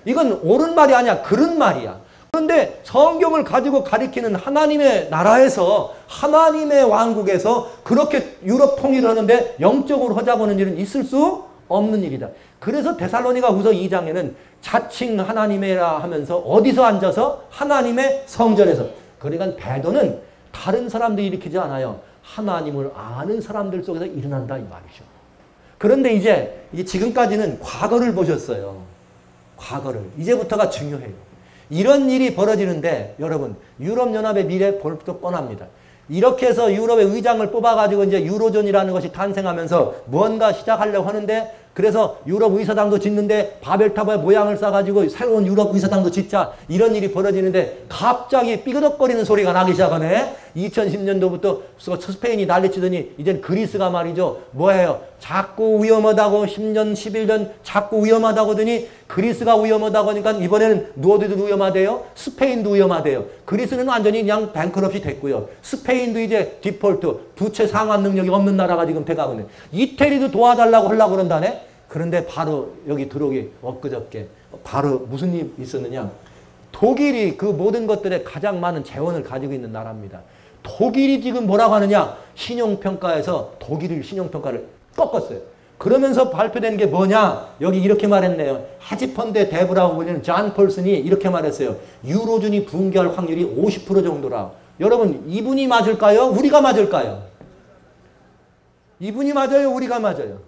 이건 옳은 말이 아니야. 그런 말이야. 그런데 성경을 가지고 가리키는 하나님의 나라에서 하나님의 왕국에서 그렇게 유럽 통일을 하는데 영적으로 하자고 하는 일은 있을 수 없는 일이다. 그래서 데살로니가 후서 2장에는 자칭 하나님이라 하면서 어디서 앉아서? 하나님의 성전에서. 그러니까 배도는 다른 사람들이 일으키지 않아요. 하나님을 아는 사람들 속에서 일어난다 이 말이죠. 그런데 이제 지금까지는 과거를 보셨어요. 과거를. 이제부터가 중요해요. 이런 일이 벌어지는데 여러분 유럽연합의 미래 벌써 뻔합니다. 이렇게 해서 유럽의 의장을 뽑아가지고 이제 유로존이라는 것이 탄생하면서 뭔가 시작하려고 하는데 그래서 유럽 의사당도 짓는데 바벨탑의 모양을 싸가지고 새로운 유럽 의사당도 짓자 이런 일이 벌어지는데 갑자기 삐그덕거리는 소리가 나기 시작하네. 2010년도부터 스페인이 난리치더니 이젠 그리스가 말이죠. 뭐예요? 자꾸 위험하다고 10년 11년 자꾸 위험하다고 하더니 그리스가 위험하다고 하니까 이번에는 누어도 위험하대요. 스페인도 위험하대요. 그리스는 완전히 그냥 뱅크럽시 됐고요. 스페인도 이제 디폴트 부채 상환 능력이 없는 나라가 지금 돼가고 있네. 이태리도 도와달라고 하려고 그런다네. 그런데 바로 여기 들어오기 엊그저께 바로 무슨 일이 있었느냐. 독일이 그 모든 것들에 가장 많은 재원을 가지고 있는 나라입니다. 독일이 지금 뭐라고 하느냐. 신용평가에서 독일 신용평가를 꺾었어요. 그러면서 발표된 게 뭐냐. 여기 이렇게 말했네요. 헤지펀드의 대부라고 불리는 존 폴슨이 이렇게 말했어요. 유로존이 붕괴할 확률이 50% 정도라. 여러분 이분이 맞을까요? 우리가 맞을까요? 이분이 맞아요? 우리가 맞아요?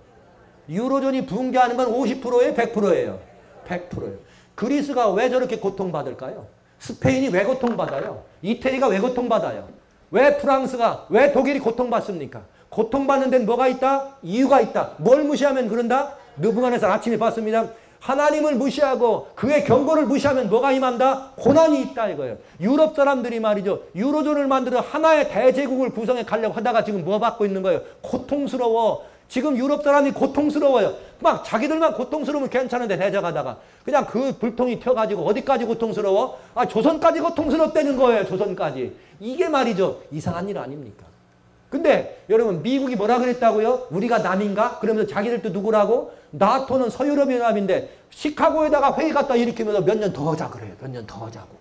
유로존이 붕괴하는 건 50%예요? 100%예요? 100%예요. 그리스가 왜 저렇게 고통받을까요? 스페인이 왜 고통받아요? 이태리가 왜 고통받아요? 왜 프랑스가, 왜 독일이 고통받습니까? 고통받는 데는 뭐가 있다? 이유가 있다. 뭘 무시하면 그런다? 느부갓네살 아침에 봤습니다. 하나님을 무시하고 그의 경고를 무시하면 뭐가 임한다? 고난이 있다 이거예요. 유럽 사람들이 말이죠. 유로존을 만들어 하나의 대제국을 구성해 가려고 하다가 지금 뭐 받고 있는 거예요? 고통스러워. 지금 유럽 사람이 고통스러워요. 막 자기들만 고통스러우면 괜찮은데 대적하다가 그냥 그 불통이 튀어가지고 어디까지 고통스러워? 아 조선까지 고통스럽다는 거예요. 조선까지. 이게 말이죠. 이상한 일 아닙니까? 근데 여러분 미국이 뭐라 그랬다고요? 우리가 남인가? 그러면서 자기들도 누구라고? 나토는 서유럽연합인데 시카고에다가 회의 갖다 일으키면서 몇 년 더 하자 그래요. 몇 년 더 하자고.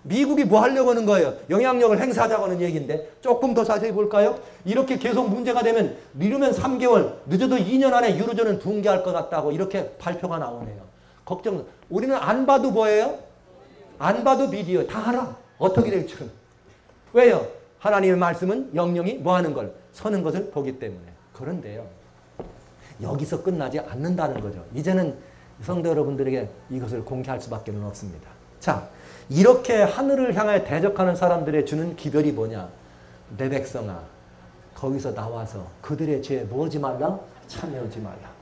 미국이 뭐 하려고 하는 거예요? 영향력을 행사하자고 하는 얘기인데 조금 더 자세히 볼까요? 이렇게 계속 문제가 되면 이르면 3개월, 늦어도 2년 안에 유로존은 붕괴할 것 같다고 이렇게 발표가 나오네요. 걱정. 우리는 안 봐도 뭐예요? 안 봐도 미디어 다 알아. 어떻게 될지는. 왜요? 하나님의 말씀은 영영이 뭐 하는 걸? 서는 것을 보기 때문에. 그런데요. 여기서 끝나지 않는다는 거죠. 이제는 성도 여러분들에게 이것을 공개할 수밖에 없습니다. 자, 이렇게 하늘을 향해 대적하는 사람들의 주는 기별이 뭐냐? 내 백성아, 거기서 나와서 그들의 죄에 뭐하지 말라? 참여하지 말라.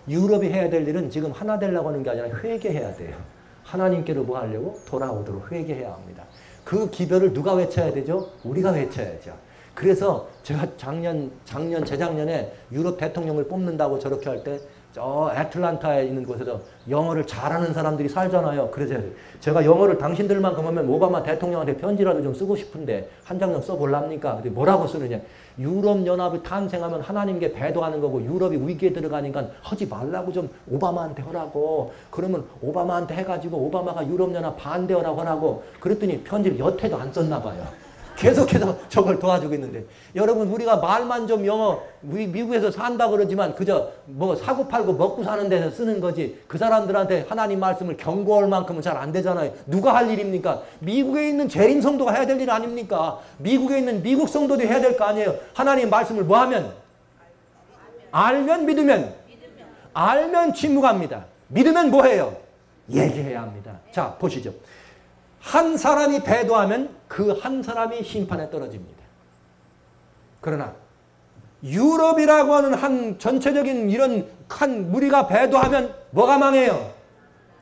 유럽이 해야 될 일은 지금 하나 되려고 하는 게 아니라 회개해야 돼요. 하나님께로 뭐 하려고? 돌아오도록 회개해야 합니다. 그 기별을 누가 외쳐야 되죠? 우리가 외쳐야죠. 그래서 제가 재작년에 유럽 대통령을 뽑는다고 저렇게 할 때 저 애틀란타에 있는 곳에서 영어를 잘하는 사람들이 살잖아요. 그래서 제가 영어를 당신들만큼 하면 오바마 대통령한테 편지라도 좀 쓰고 싶은데 한 장 좀 써볼랍니까? 근데 뭐라고 쓰느냐. 유럽연합이 탄생하면 하나님께 배도하는 거고 유럽이 위기에 들어가니까 하지 말라고 좀 오바마한테 하라고. 그러면 오바마한테 해가지고 오바마가 유럽연합 반대하라고 하라고. 그랬더니 편지를 여태도 안 썼나 봐요. 계속해서 저걸 도와주고 있는데 여러분 우리가 말만 좀 영어 미국에서 산다 그러지만 그저 뭐 사고 팔고 먹고 사는 데서 쓰는 거지 그 사람들한테 하나님 말씀을 경고할 만큼은 잘 안 되잖아요. 누가 할 일입니까? 미국에 있는 재림 성도가 해야 될 일 아닙니까? 미국에 있는 미국 성도도 해야 될 거 아니에요. 하나님 말씀을 뭐 하면? 알면 믿으면 알면 침묵합니다. 믿으면 뭐 해요? 얘기해야 합니다. 자 보시죠. 한 사람이 배도하면 그 한 사람이 심판에 떨어집니다. 그러나 유럽이라고 하는 한 전체적인 이런 한 무리가 배도하면 뭐가 망해요?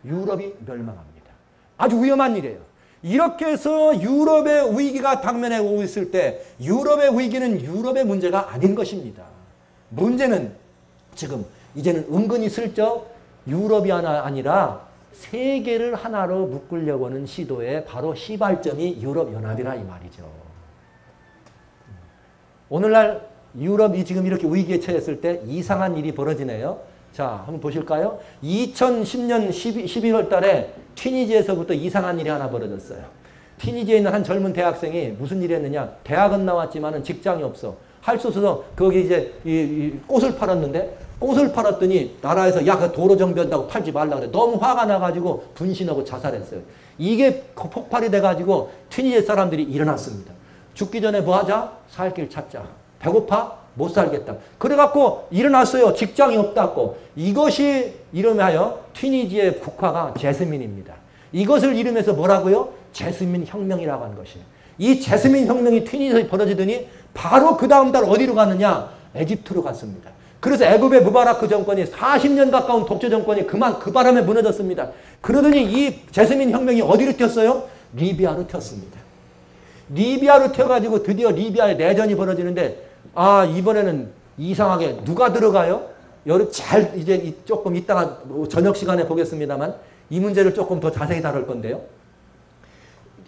유럽이 멸망합니다. 아주 위험한 일이에요. 이렇게 해서 유럽의 위기가 당면에 오고 있을 때 유럽의 위기는 유럽의 문제가 아닌 것입니다. 문제는 지금 이제는 은근히 슬쩍 유럽이 아니라 세계를 하나로 묶으려고 하는 시도의 바로 시발점이 유럽연합이라 이 말이죠. 오늘날 유럽이 지금 이렇게 위기에 처했을 때 이상한 일이 벌어지네요. 자, 한번 보실까요? 2010년 12월 달에 튀니지에서부터 이상한 일이 하나 벌어졌어요. 튀니지에 있는 한 젊은 대학생이 무슨 일을 했느냐. 대학은 나왔지만 직장이 없어. 할 수 없어서 거기 이제 이 꽃을 팔았는데 꽃을 팔았더니 나라에서 야, 그 도로 정비한다고 팔지 말라 그래. 너무 화가 나가지고 분신하고 자살했어요. 이게 폭발이 돼가지고 튀니지 사람들이 일어났습니다. 죽기 전에 뭐 하자? 살 길 찾자. 배고파? 못 살겠다. 그래갖고 일어났어요. 직장이 없다고. 이것이 이름하여 튀니지의 국화가 제스민입니다. 이것을 이름해서 뭐라고요? 제스민 혁명이라고 하는 것이에요. 이 제스민 혁명이 튀니지에서 벌어지더니 바로 그 다음 달 어디로 가느냐? 에집트로 갔습니다. 그래서 애굽의 무바라크 정권이 40년 가까운 독재 정권이 그 바람에 무너졌습니다. 그러더니 이 제스민 혁명이 어디로 튀었어요? 리비아로 튀었습니다. 리비아로 튀어가지고 드디어 리비아에 내전이 벌어지는데 이번에는 이상하게 누가 들어가요? 여러분 이제 조금 이따가 저녁 시간에 보겠습니다만 이 문제를 조금 더 자세히 다룰 건데요.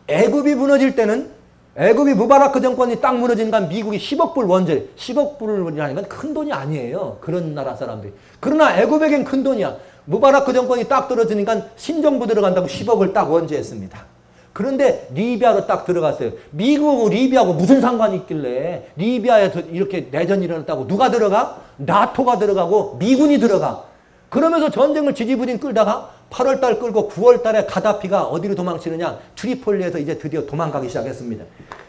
애굽이 무너질 때는 애굽이 무바라크 정권이 딱 무너지니까 미국이 10억 불 원재, 10억 불이라는 건 큰 돈이 아니에요. 그런 나라 사람들이. 그러나 애굽에겐 큰 돈이야. 무바라크 정권이 딱 떨어지니까 신정부 들어간다고 10억을 딱 원재했습니다. 그런데 리비아로 딱 들어갔어요. 미국하고 리비아하고 무슨 상관이 있길래 리비아에 이렇게 내전이 일어났다고 누가 들어가? 나토가 들어가고 미군이 들어가. 그러면서 전쟁을 지지부진 끌다가 8월달 끌고 9월달에 가다피가 어디로 도망치느냐? 트리폴리에서 이제 드디어 도망가기 시작했습니다.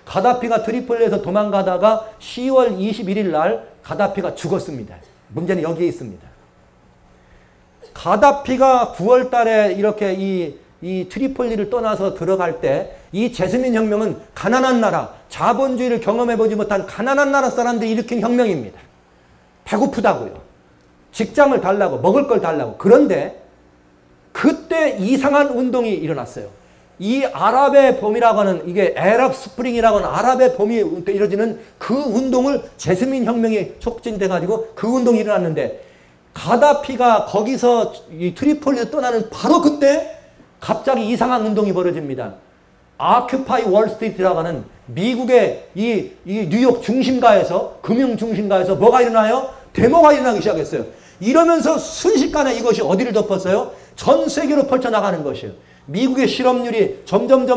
가다피가 트리폴리에서 도망가다가 10월 21일 날 가다피가 죽었습니다. 문제는 여기에 있습니다. 가다피가 9월달에 이렇게 이 트리폴리를 떠나서 들어갈 때 이 제스민 혁명은 가난한 나라, 자본주의를 경험해보지 못한 가난한 나라 사람들이 일으킨 혁명입니다. 배고프다고요. 직장을 달라고, 먹을 걸 달라고. 그런데 그때 이상한 운동이 일어났어요. 이 아랍의 봄이라고 하는 이게 에랍 스프링이라고 하는 아랍의 봄이 이루어지는 그 운동을 제스민 혁명이 촉진돼가지고 그 운동이 일어났는데 가다피가 거기서 이 트리폴리에서 떠나는 바로 그때 갑자기 이상한 운동이 벌어집니다. 아큐파이 월스트리트라고 하는 미국의 이 뉴욕 중심가에서 금융 중심가에서 뭐가 일어나요? 데모가 일어나기 시작했어요. 이러면서 순식간에 이것이 어디를 덮었어요? 전 세계로 펼쳐나가는 것이에요. 미국의 실업률이 점점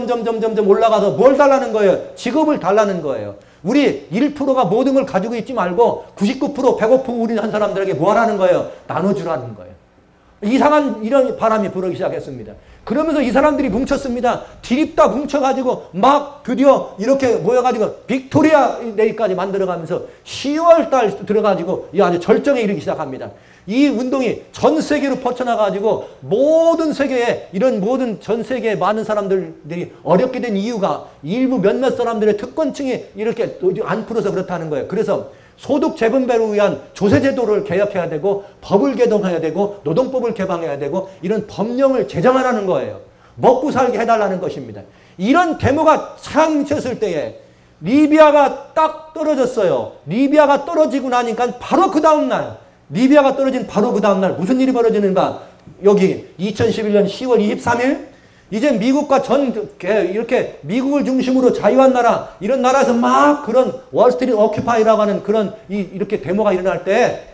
올라가서 뭘 달라는 거예요? 직업을 달라는 거예요. 우리 1%가 모든 걸 가지고 있지 말고 99% 배고프고 우리 한 사람들에게 뭐 하라는 거예요? 나눠주라는 거예요. 이상한 이런 바람이 불기 시작했습니다. 그러면서 이 사람들이 뭉쳤습니다. 디립다 뭉쳐가지고 막 드디어 이렇게 모여가지고 빅토리아 데이까지 만들어가면서 10월달 들어가지고 아주 절정에 이르기 시작합니다. 이 운동이 전 세계로 뻗쳐나가지고 모든 세계에 모든 전 세계의 많은 사람들이 어렵게 된 이유가 일부 몇몇 사람들의 특권층이 이렇게 안 풀어서 그렇다는 거예요. 그래서 소득 재분배를 위한 조세제도를 개혁해야 되고 법을 개정해야 되고 노동법을 개방해야 되고 이런 법령을 제정하라는 거예요. 먹고 살게 해달라는 것입니다. 이런 데모가 상쳤을 때에 리비아가 딱 떨어졌어요. 리비아가 떨어지고 나니까 바로 그 다음날 리비아가 떨어진 바로 그 다음날 무슨 일이 벌어지는가? 여기 2011년 10월 23일 이제 미국과 이렇게 미국을 중심으로 자유한 나라, 이런 나라에서 막 그런 월스트리트 오큐파이라고 하는 그런 이렇게 데모가 일어날 때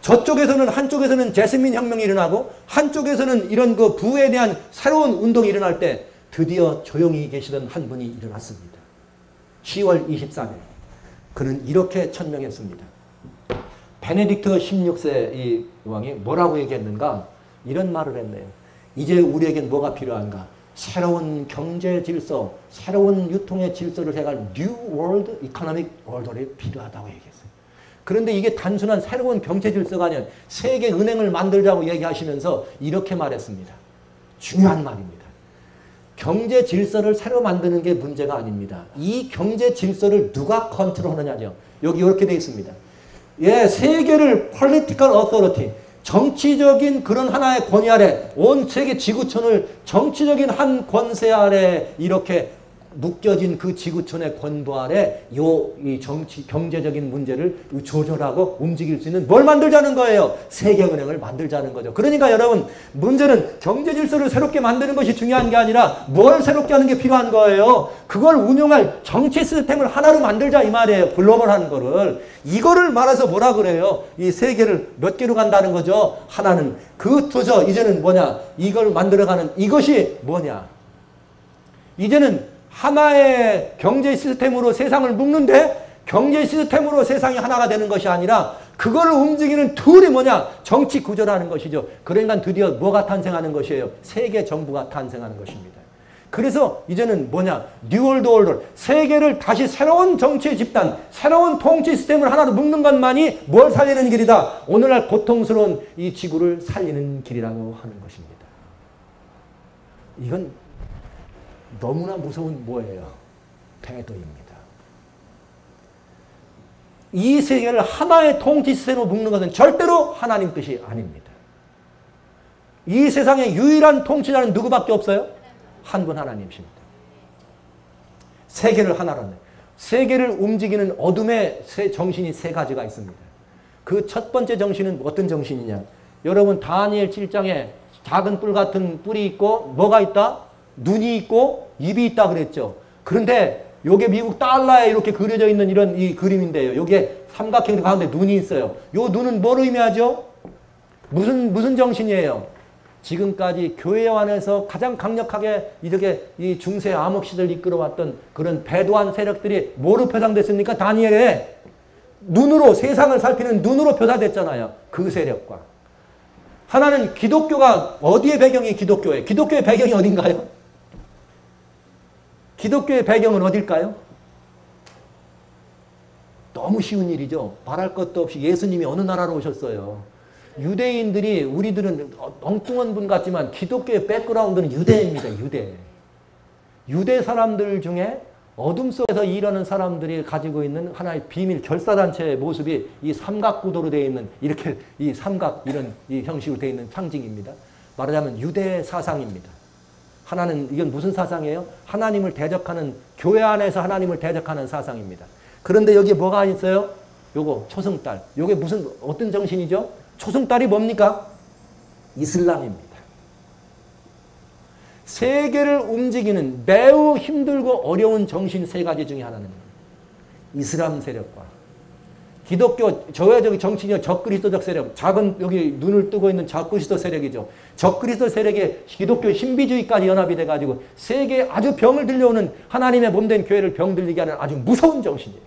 한쪽에서는 제스민 혁명이 일어나고 한쪽에서는 이런 그 부에 대한 새로운 운동이 일어날 때 드디어 조용히 계시던 한 분이 일어났습니다. 10월 23일. 그는 이렇게 천명했습니다. 베네딕트 16세 이 왕이 뭐라고 얘기했는가? 이런 말을 했네요. 이제 우리에겐 뭐가 필요한가? 새로운 경제 질서, 새로운 유통의 질서를 해갈 New World Economic Order이 필요하다고 얘기했어요. 그런데 이게 단순한 새로운 경제 질서가 아니라 세계 은행을 만들자고 얘기하시면서 이렇게 말했습니다. 중요한 말입니다. 경제 질서를 새로 만드는 게 문제가 아닙니다. 이 경제 질서를 누가 컨트롤하느냐죠. 여기 이렇게 되어 있습니다. 세계를 Political Authority, 정치적인 그런 하나의 권위 아래 온 세계 지구촌을 정치적인 한 권세 아래 이렇게 묶여진 그 지구촌의 권부 아래 이 정치 경제적인 문제를 조절하고 움직일 수 있는 뭘 만들자는 거예요? 세계은행을 만들자는 거죠. 그러니까 여러분 문제는 경제 질서를 새롭게 만드는 것이 중요한 게 아니라 뭘 새롭게 하는 게 필요한 거예요. 그걸 운용할 정치 시스템을 하나로 만들자 이 말이에요. 글로벌한 거를. 이거를 말해서 뭐라 그래요? 이 세계를 몇 개로 간다는 거죠. 하나는 그 도저 이제는 뭐냐? 이걸 만들어가는 이것이 뭐냐? 이제는 하나의 경제 시스템으로 세상을 묶는데 경제 시스템으로 세상이 하나가 되는 것이 아니라 그거를 움직이는 툴이 뭐냐? 정치 구조라는 것이죠. 그러니까 드디어 뭐가 탄생하는 것이에요? 세계 정부가 탄생하는 것입니다. 그래서 이제는 뭐냐? 뉴월드 올더 세계를 다시 새로운 정치 집단, 새로운 통치 시스템을 하나로 묶는 것만이 뭘 살리는 길이다? 오늘날 고통스러운 이 지구를 살리는 길이라고 하는 것입니다. 이건 너무나 무서운 뭐예요? 태도입니다. 이 세계를 하나의 통치 시스템으로 묶는 것은 절대로 하나님 뜻이 아닙니다. 이 세상의 유일한 통치자는 누구밖에 없어요? 한 분 하나님이십니다. 세계를 하나로 하는, 세계를 움직이는 어둠의 정신이 세 가지가 있습니다. 그 첫 번째 정신은 어떤 정신이냐? 여러분 다니엘 7장에 작은 뿔 같은 뿔이 있고 뭐가 있다? 눈이 있고 입이 있다 그랬죠. 그런데 요게 미국 달러에 이렇게 그려져 있는 이런 이 그림인데요. 요게 삼각형 가운데 눈이 있어요. 요 눈은 뭘 의미하죠? 무슨 정신이에요? 지금까지 교회 안에서 가장 강력하게 이렇게 이 중세 암흑 시대를 이끌어왔던 그런 배도한 세력들이 뭐로 표상됐습니까? 다니엘에 눈으로 세상을 살피는 눈으로 표사됐잖아요. 그 세력과 하나는 기독교가 어디의 배경이 기독교예요? 기독교의 배경이 어딘가요? 기독교의 배경은 어딜까요? 너무 쉬운 일이죠. 말할 것도 없이 예수님이 어느 나라로 오셨어요. 유대인들이 우리들은 엉뚱한 분 같지만 기독교의 백그라운드는 유대입니다. 유대 사람들 중에 어둠 속에서 일하는 사람들이 가지고 있는 하나의 비밀 결사단체의 모습이 이 삼각구도로 되어 있는 이렇게 이 삼각 이런 이 형식으로 되어 있는 상징입니다. 말하자면 유대 사상입니다. 하나는 이건 무슨 사상이에요? 하나님을 대적하는 교회 안에서 하나님을 대적하는 사상입니다. 그런데 여기에 뭐가 있어요? 요거 초승달. 요게 무슨 어떤 정신이죠? 초승달이 뭡니까? 이슬람입니다. 세계를 움직이는 매우 힘들고 어려운 정신 세 가지 중에 하나는 이슬람 세력과 기독교 저회적 정치적 적그리스도적 세력, 작은 여기 눈을 뜨고 있는 적그리스도 세력이죠. 적그리스도 세력의 기독교 신비주의까지 연합이 돼가지고 세계에 아주 병을 들려오는 하나님의 몸된 교회를 병들리게 하는 아주 무서운 정신이에요.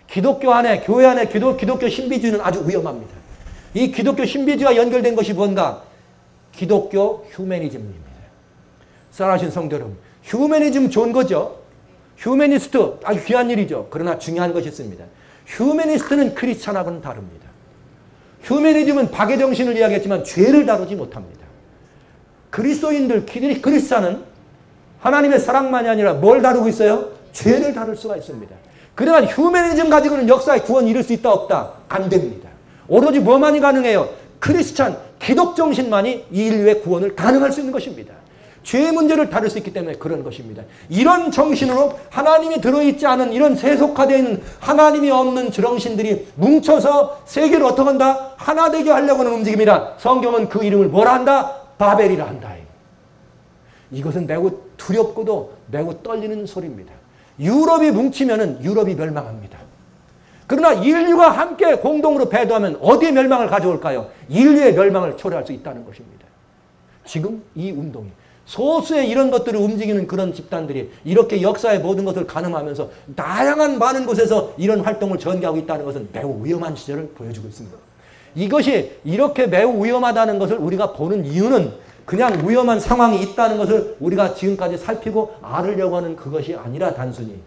기독교 안에 교회 안에 기독교 신비주의는 아주 위험합니다. 이 기독교 신비주의와 연결된 것이 뭔가? 기독교 휴머니즘입니다. 사랑하신 성도 여러분, 휴머니즘 좋은 거죠. 휴머니스트 아주 귀한 일이죠. 그러나 중요한 것이 있습니다. 휴머니스트는 크리스찬하고는 다릅니다. 휴머니즘은 박의 정신을 이야기했지만 죄를 다루지 못합니다. 그리스도인들, 크리스찬은 하나님의 사랑만이 아니라 뭘 다루고 있어요? 죄를 다룰 수가 있습니다. 그러나 휴머니즘 가지고는 역사의 구원을 이룰 수 있다 없다? 안 됩니다. 오로지 뭐만이 가능해요? 크리스찬, 기독 정신만이 이 인류의 구원을 가능할 수 있는 것입니다. 죄의 문제를 다룰 수 있기 때문에 그런 것입니다. 이런 정신으로 하나님이 들어있지 않은 이런 세속화되어 있는 하나님이 없는 정신들이 뭉쳐서 세계를 어떻게 한다? 하나 되게 하려고 하는 움직임이라 성경은 그 이름을 뭐라 한다? 바벨이라 한다. 이것은 매우 두렵고도 매우 떨리는 소리입니다. 유럽이 뭉치면은 유럽이 멸망합니다. 그러나 인류가 함께 공동으로 배도하면 어디에 멸망을 가져올까요? 인류의 멸망을 초래할 수 있다는 것입니다. 지금 이 운동이 소수의 이런 것들을 움직이는 그런 집단들이 이렇게 역사의 모든 것을 가늠하면서 다양한 많은 곳에서 이런 활동을 전개하고 있다는 것은 매우 위험한 시절을 보여주고 있습니다. 이것이 이렇게 매우 위험하다는 것을 우리가 보는 이유는 그냥 위험한 상황이 있다는 것을 우리가 지금까지 살피고 알으려고 하는 그것이 아니라 단순히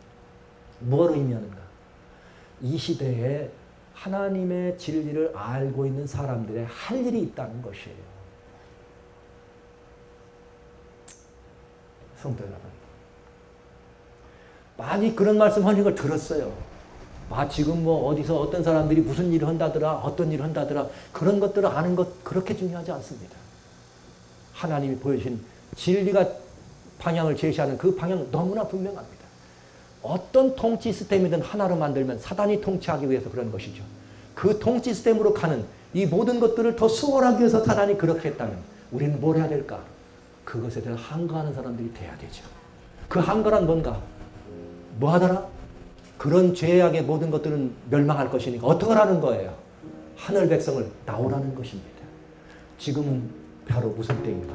뭘 의미하는가? 이 시대에 하나님의 진리를 알고 있는 사람들의 할 일이 있다는 것이에요. 성도 여러분, 많이 그런 말씀 하는 걸 들었어요. 지금 뭐 어디서 어떤 사람들이 무슨 일을 한다더라, 어떤 일을 한다더라, 그런 것들을 아는 것 그렇게 중요하지 않습니다. 하나님이 보여주신 진리가 방향을 제시하는 그 방향은 너무나 분명합니다. 어떤 통치 시스템이든 하나로 만들면 사단이 통치하기 위해서 그런 것이죠. 그 통치 시스템으로 가는 이 모든 것들을 더 수월하기 위해서 사단이 그렇게 했다면 우리는 뭘 해야 될까? 그것에 대한 항거하는 사람들이 돼야 되죠. 그 항거란 뭔가? 뭐 하더라? 그런 죄악의 모든 것들은 멸망할 것이니까 어떻게 하는 거예요? 하늘 백성을 나오라는 것입니다. 지금은 바로 무슨 때인가?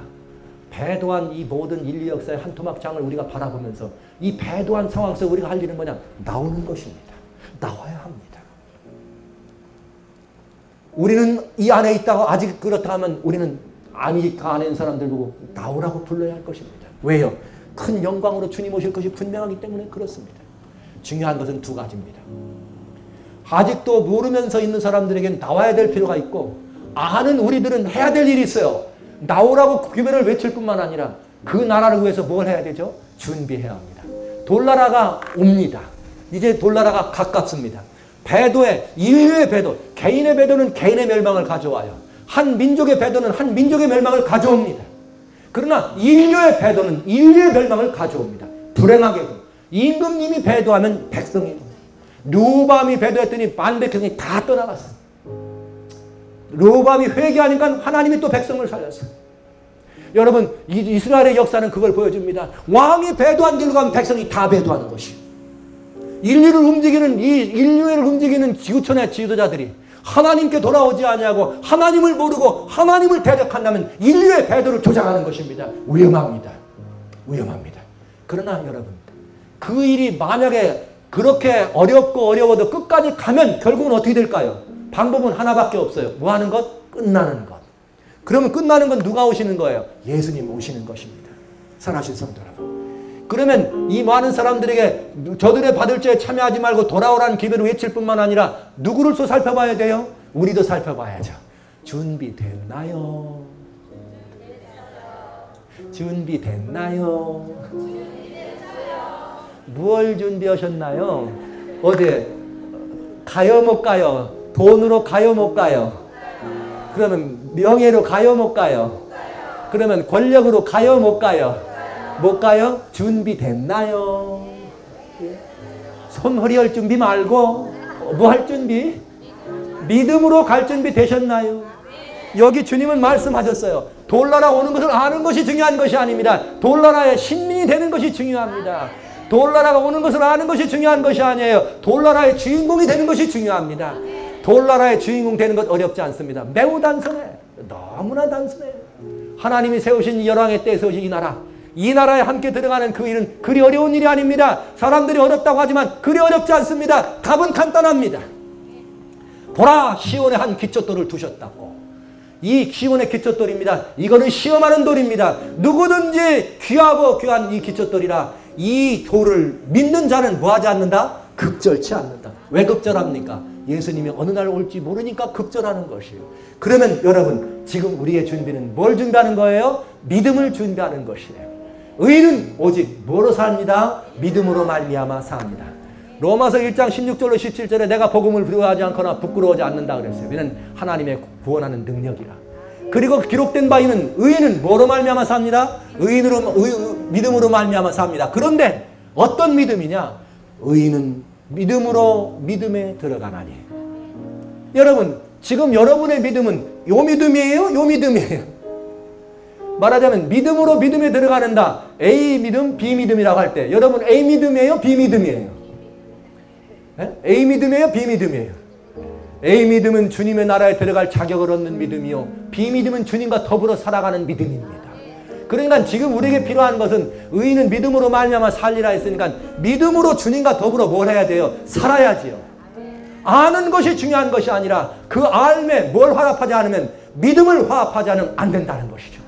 배도한 이 모든 인류 역사의 한 토막장을 우리가 바라보면서 이 배도한 상황 속에 우리가 할 일은 뭐냐? 나오는 것입니다. 나와야 합니다. 우리는 이 안에 있다고 아직 그렇다 하면 우리는 아니 그 안에 있는 사람들 보고 나오라고 불러야 할 것입니다. 왜요? 큰 영광으로 주님 오실 것이 분명하기 때문에 그렇습니다. 중요한 것은 두 가지입니다. 아직도 모르면서 있는 사람들에게는 나와야 될 필요가 있고 아는 우리들은 해야 될 일이 있어요. 나오라고 기회를 외칠 뿐만 아니라 그 나라를 위해서 뭘 해야 되죠? 준비해야 합니다. 돌나라가 옵니다. 이제 돌나라가 가깝습니다. 배도의 인류의 배도, 개인의 배도는 개인의 멸망을 가져와요. 한 민족의 배도는 한 민족의 멸망을 가져옵니다. 그러나 인류의 배도는 인류의 멸망을 가져옵니다. 불행하게도 임금님이 배도하면 백성이, 르호보암이 배도했더니 반 백성이 다 떠나갔어요. 르호보암이 회개하니까 하나님이 또 백성을 살렸어요. 여러분, 이스라엘의 역사는 그걸 보여줍니다. 왕이 배도한 길로 가면 백성이 다 배도하는 것이에요. 인류를 움직이는 지구촌의 지도자들이 하나님께 돌아오지 아니하고 하나님을 모르고 하나님을 대적한다면 인류의 배도를 조장하는 것입니다. 위험합니다. 위험합니다. 그러나 여러분, 그 일이 만약에 그렇게 어렵고 어려워도 끝까지 가면 결국은 어떻게 될까요? 방법은 하나밖에 없어요. 뭐 하는 것? 끝나는 것. 그러면 끝나는 건 누가 오시는 거예요? 예수님 오시는 것입니다. 사랑하신 성도 여러분. 그러면 이 많은 사람들에게 저들의 받을 죄에 참여하지 말고 돌아오라는 기회를 외칠 뿐만 아니라 누구를 또 살펴봐야 돼요? 우리도 살펴봐야죠. 준비됐나요? 준비됐나요? 무얼 준비하셨나요? 어디 가요 못 가요? 돈으로 가요 못 가요? 그러면 명예로 가요 못 가요? 그러면 권력으로 가요 못 가요? 못 가요? 준비됐나요? 손 허리할 준비 말고 뭐 할 준비? 믿음으로 갈 준비 되셨나요? 여기 주님은 말씀하셨어요. 돌나라 오는 것을 아는 것이 중요한 것이 아닙니다. 돌나라의 신민이 되는 것이 중요합니다. 돌나라가 오는 것을 아는 것이 중요한 것이 아니에요. 돌나라의 주인공이 되는 것이 중요합니다. 돌나라의 주인공 되는 것 어렵지 않습니다. 매우 단순해. 너무나 단순해요. 하나님이 세우신 열왕의 때에 세우신 이 나라에 함께 들어가는 그 일은 그리 어려운 일이 아닙니다. 사람들이 어렵다고 하지만 그리 어렵지 않습니다. 답은 간단합니다. 보라, 시온에 한 기초돌을 두셨다고. 이 시온의 기초돌입니다. 이거는 시험하는 돌입니다. 누구든지 귀하고 귀한 이 기초돌이라 이 돌을 믿는 자는 뭐하지 않는다? 급절치 않는다. 왜 급절합니까? 예수님이 어느 날 올지 모르니까 급절하는 것이에요. 그러면 여러분, 지금 우리의 준비는 뭘 준비하는 거예요? 믿음을 준비하는 것이에요. 의인은 오직 뭐로 삽니다? 믿음으로 말미암아 삽니다. 로마서 1장 16절로 17절에 내가 복음을 두려워하지 않거나 부끄러워하지 않는다 그랬어요. 이는 하나님의 구원하는 능력이라. 그리고 기록된 바 이는 의인은 뭐로 말미암아 삽니다? 믿음으로 말미암아 삽니다. 그런데 어떤 믿음이냐? 의인은 믿음으로 믿음에 들어가나니. 여러분, 지금 여러분의 믿음은 요 믿음이에요? 요 믿음이에요? 말하자면 믿음으로 믿음에 들어가는다. A 믿음, B 믿음이라고 할 때 여러분 A 믿음이에요? B 믿음이에요? A 믿음이에요? B 믿음이에요? A 믿음은 주님의 나라에 들어갈 자격을 얻는 믿음이요, B 믿음은 주님과 더불어 살아가는 믿음입니다. 그러니까 지금 우리에게 필요한 것은 의인은 믿음으로 말미암아 살리라 했으니까 믿음으로 주님과 더불어 뭘 해야 돼요? 살아야지요. 아는 것이 중요한 것이 아니라 그 알매 뭘 화합하지 않으면 믿음을 화합하지 않으면 안 된다는 것이죠.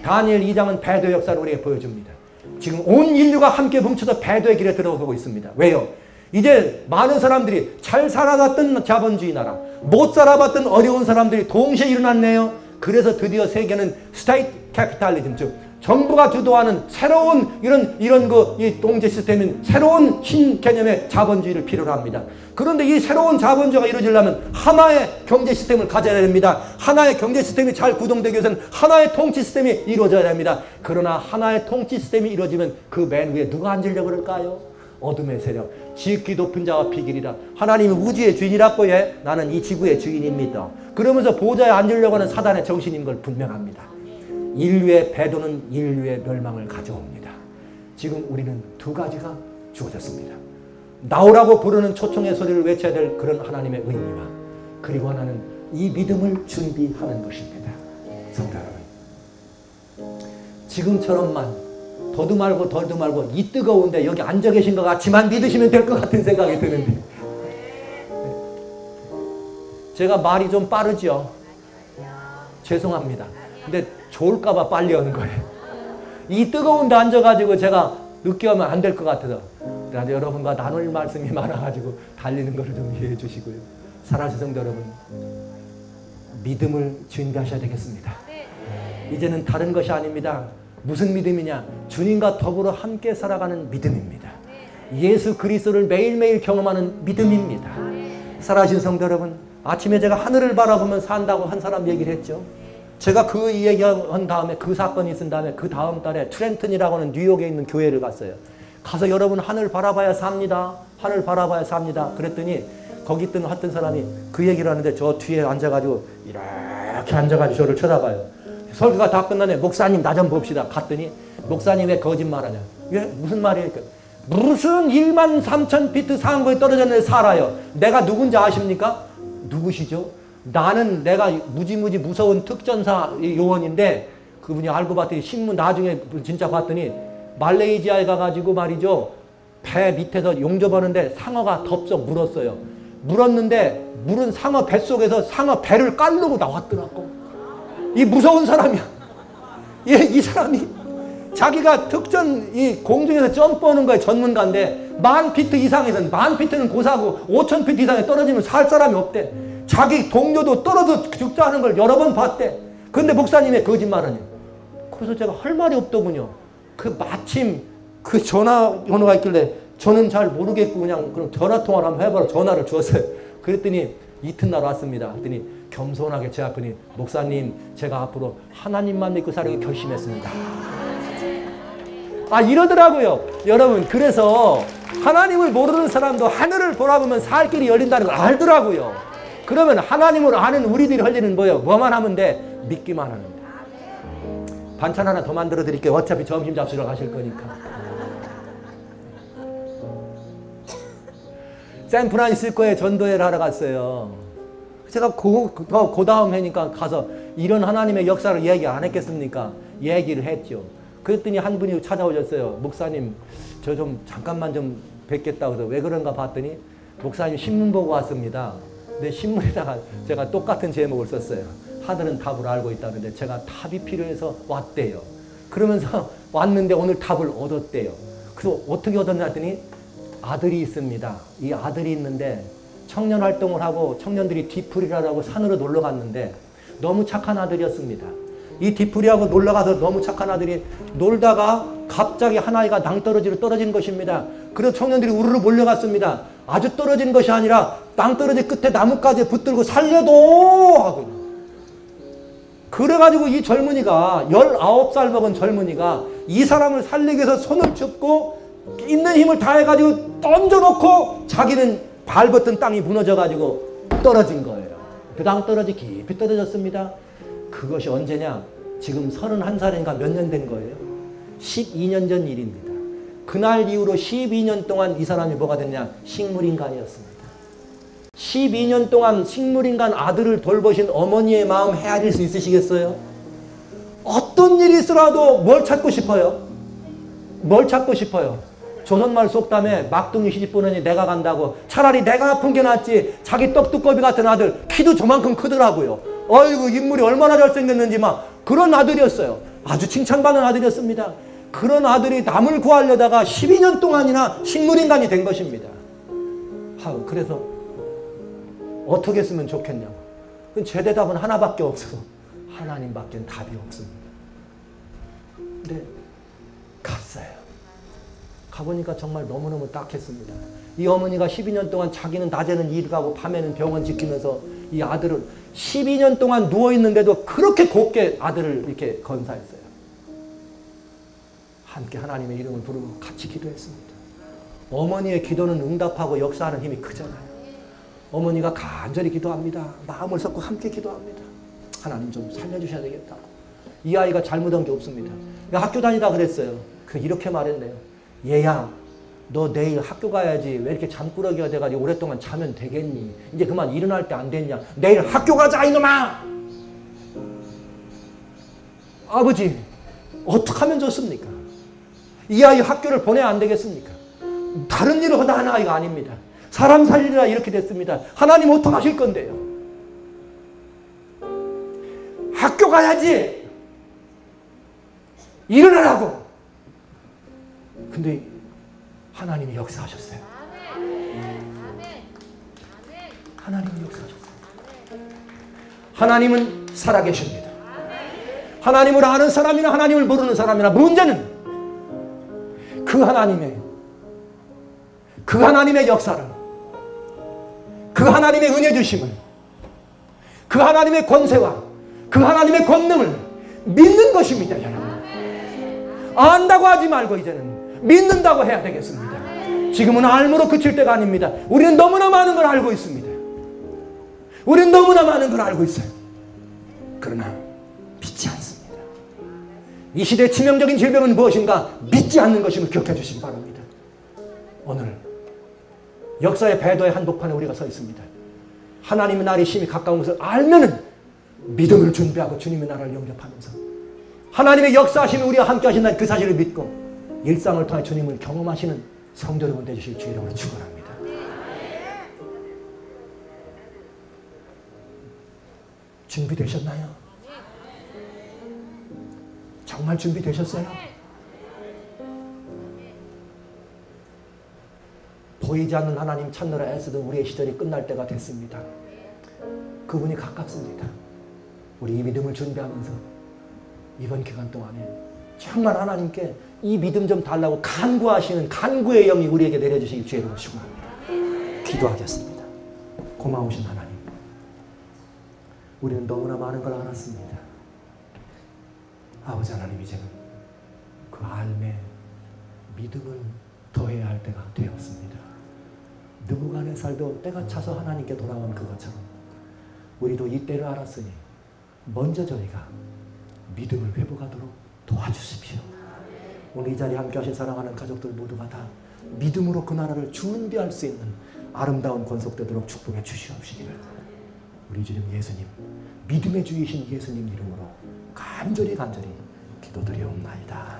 다니엘 2장은 배도의 역사를 우리에게 보여줍니다. 지금 온 인류가 함께 뭉쳐서 배도의 길에 들어가고 있습니다. 왜요? 이제 많은 사람들이 잘 살아갔던 자본주의 나라, 못 살아봤던 어려운 사람들이 동시에 일어났네요. 그래서 드디어 세계는 스테이트 캐피탈리즘, 즉 정부가 주도하는 새로운 이 동지 시스템인 새로운 신개념의 자본주의를 필요로 합니다. 그런데 이 새로운 자본주의가 이루어지려면 하나의 경제 시스템을 가져야 됩니다. 하나의 경제 시스템이 잘 구동되기 위해서는 하나의 통치 시스템이 이루어져야 됩니다. 그러나 하나의 통치 시스템이 이루어지면 그 맨 위에 누가 앉으려고 그럴까요? 어둠의 세력, 지극히 높은 자와 비길이라. 하나님은 우주의 주인이라고 해. 나는 이 지구의 주인입니다. 그러면서 보좌에 앉으려고 하는 사단의 정신인 걸 분명합니다. 인류의 배도는 인류의 멸망을 가져옵니다. 지금 우리는 두 가지가 주어졌습니다. 나오라고 부르는 초청의 소리를 외쳐야 될 그런 하나님의 의미와, 그리고 하나는 이 믿음을 준비하는 것입니다. 성도 여러분, 지금처럼만 더도 말고 덜도 말고 이 뜨거운데 여기 앉아 계신 것 같지만 믿으시면 될 것 같은 생각이 드는데, 제가 말이 좀 빠르죠? 죄송합니다. 근데 좋을까봐 빨리 하는 거예요. 이 뜨거운데 앉아가지고 제가 늦게 하면 안 될 것 같아서. 그런데 여러분과 나눌 말씀이 많아가지고 달리는 거를 좀 이해해 주시고요. 사랑하는 성도 여러분, 믿음을 준비하셔야 되겠습니다. 이제는 다른 것이 아닙니다. 무슨 믿음이냐? 주님과 더불어 함께 살아가는 믿음입니다. 예수 그리스도를 매일매일 경험하는 믿음입니다. 사랑하신 성도 여러분, 아침에 제가 하늘을 바라보면 산다고 한 사람 얘기를 했죠. 제가 그 얘기한 다음에, 그 사건이 있은 다음에 그 다음 달에 트렌튼이라고 하는 뉴욕에 있는 교회를 갔어요. 가서 여러분 하늘 바라봐야 삽니다. 하늘 바라봐야 삽니다. 그랬더니 거기 있던 어떤 사람이 그 얘기를 하는데 저 뒤에 앉아가지고 이렇게 앉아가지고 저를 쳐다봐요. 설교가 다 끝나네. 목사님 나 좀 봅시다. 갔더니 목사님 왜 거짓말하냐. 왜? 무슨 말이에요? 무슨 13,000피트 상고에 떨어졌는데 살아요. 내가 누군지 아십니까? 누구시죠? 나는 내가 무지무지 무서운 특전사 요원인데, 그분이 알고 봤더니 신문 나중에 진짜 봤더니 말레이시아에 가가지고 말이죠, 배 밑에서 용접하는데 상어가 덥석 물었어요. 물었는데 물은 상어 뱃속에서 상어 배를 깔르고 나왔더라고. 이 무서운 사람이야. 이 사람이 자기가 특전 이 공중에서 점프하는 거에 전문가인데 10,000피트 이상에서는, 10,000피트는 고사고 5,000피트 이상에 떨어지면 살 사람이 없대. 자기 동료도 떨어져 죽자 하는 걸 여러 번 봤대. 그런데 목사님의 거짓말은. 그래서 제가 할 말이 없더군요. 그 마침 그 전화번호가 있길래 저는 잘 모르겠고 그냥 그럼 전화통화를 한번 해봐라. 전화를 주었어요. 그랬더니 이튿날 왔습니다. 그랬더니 겸손하게 제 앞에, 목사님 제가 앞으로 하나님만 믿고 살기 결심했습니다. 이러더라고요. 여러분, 그래서 하나님을 모르는 사람도 하늘을 바라보면 살 길이 열린다는 걸 알더라고요. 그러면 하나님을 아는 우리들이 할 일은 뭐예요? 뭐만 하면 돼? 믿기만 하는 데. 반찬 하나 더 만들어 드릴게요. 어차피 점심 잡수러 가실 거니까. 샌프란시스코에 전도회를 하러 갔어요. 제가 그 다음 해니까 가서 이런 하나님의 역사를 얘기 안 했겠습니까? 얘기를 했죠. 그랬더니 한 분이 찾아오셨어요. 목사님, 저 좀 잠깐만 좀 뵙겠다고 해서 왜 그런가 봤더니, 목사님 신문 보고 왔습니다. 근데 신문에다가 제가 똑같은 제목을 썼어요. 하늘은 답을 알고 있다는데 제가 답이 필요해서 왔대요. 그러면서 왔는데 오늘 답을 얻었대요. 그래서 어떻게 얻었냐 했더니 아들이 있습니다. 이 아들이 있는데 청년 활동을 하고 청년들이 뒤풀이라고 산으로 놀러 갔는데 너무 착한 아들이었습니다. 이 뒤풀이하고 놀러 가서 너무 착한 아들이 놀다가 갑자기 한 아이가 낭떠러지로 떨어진 것입니다. 그래서 청년들이 우르르 몰려갔습니다. 아주 떨어진 것이 아니라 낭떠러지 끝에 나뭇가지에 붙들고 살려도 하고. 그래가지고 이 젊은이가 19살 먹은 젊은이가 이 사람을 살리기 위해서 손을 짚고 있는 힘을 다해가지고 던져놓고 자기는 밟았던 땅이 무너져가지고 떨어진 거예요. 그 낭떠러지 깊이 떨어졌습니다. 그것이 언제냐? 지금 31살인가 몇 년 된 거예요. 12년 전 일입니다. 그날 이후로 12년 동안 이 사람이 뭐가 됐냐? 식물인간이었습니다. 12년 동안 식물인간 아들을 돌보신 어머니의 마음 헤아릴 수 있으시겠어요? 어떤 일이 있어도 뭘 찾고 싶어요? 뭘 찾고 싶어요? 조선말 속담에 막둥이 시집 보내니 내가 간다고. 차라리 내가 아픈 게 낫지. 자기 떡두꺼비 같은 아들, 키도 저만큼 크더라고요. 어이구, 인물이 얼마나 잘생겼는지 막 그런 아들이었어요. 아주 칭찬받는 아들이었습니다. 그런 아들이 남을 구하려다가 12년 동안이나 식물인간이 된 것입니다. 그래서 어떻게 했으면 좋겠냐고. 제 대답은 하나밖에 없어서 하나님밖에 답이 없습니다. 네, 갔어요. 가보니까 정말 너무너무 딱했습니다. 이 어머니가 12년 동안 자기는 낮에는 일 가고 밤에는 병원 지키면서 이 아들을 12년 동안 누워있는데도 그렇게 곱게 아들을 이렇게 건사했어요. 함께 하나님의 이름을 부르고 같이 기도했습니다. 어머니의 기도는 응답하고 역사하는 힘이 크잖아요. 어머니가 간절히 기도합니다. 마음을 섞고 함께 기도합니다. 하나님 좀 살려주셔야 되겠다. 이 아이가 잘못한 게 없습니다. 학교 다니다 그랬어요. 이렇게 말했네요. 얘야, 너 내일 학교 가야지. 왜 이렇게 잠꾸러기가 돼가지고 오랫동안 자면 되겠니? 이제 그만 일어날 때 안 됐냐? 내일 학교 가자 이놈아! 아버지, 어떻게 하면 좋습니까? 이 아이 학교를 보내야 안 되겠습니까? 다른 일을 하다 하는 아이가 아닙니다. 사람 살리라 이렇게 됐습니다. 하나님 어떻게 하실 건데요? 학교 가야지! 일어나라고! 근데 하나님이 역사하셨어요. 하나님이 역사하셨어요. 하나님은 살아계십니다. 하나님을 아는 사람이나 하나님을 모르는 사람이나 문제는 그 하나님의 역사를, 그 하나님의 은혜 주심을, 그 하나님의 권세와 그 하나님의 권능을 믿는 것입니다. 여러분. 안다고 하지 말고 이제는 믿는다고 해야 되겠습니다. 지금은 알므로 그칠 때가 아닙니다. 우리는 너무나 많은 걸 알고 있습니다. 우리는 너무나 많은 걸 알고 있어요. 그러나 믿지 않습니다. 이 시대의 치명적인 질병은 무엇인가? 믿지 않는 것임을 기억해 주시기 바랍니다. 오늘 역사의 배도의 한복판에 우리가 서 있습니다. 하나님의 날이 심히 가까운 것을 알면은 믿음을 준비하고 주님의 나라를 영접하면서 하나님의 역사하심이 우리와 함께 하신다는 그 사실을 믿고 일상을 통해 주님을 경험하시는 성도 여러분 되주실 주의 이름으로 축원합니다. 준비되셨나요? 정말 준비되셨어요? 보이지 않는 하나님 찾느라 애쓰던 우리의 시절이 끝날 때가 됐습니다. 그분이 가깝습니다. 우리 이 믿음을 준비하면서 이번 기간 동안에 정말 하나님께 이 믿음 좀 달라고 간구하시는 간구의 영이 우리에게 내려주시기 주의로 축원합니다. 기도하겠습니다. 고마우신 하나님, 우리는 너무나 많은 걸 알았습니다. 아버지 하나님, 이제는 그 알매 믿음을 더해야 할 때가 되었습니다. 느부갓네살도 때가 차서 하나님께 돌아온 그것처럼 우리도 이 때를 알았으니 먼저 저희가 믿음을 회복하도록 도와주십시오. 오늘 이 자리에 함께 하신 사랑하는 가족들 모두가 다 믿음으로 그 나라를 준비할 수 있는 아름다운 권속되도록 축복해 주시옵시기를 우리 주님 예수님, 믿음의 주이신 예수님 이름으로 간절히 기도드리옵나이다.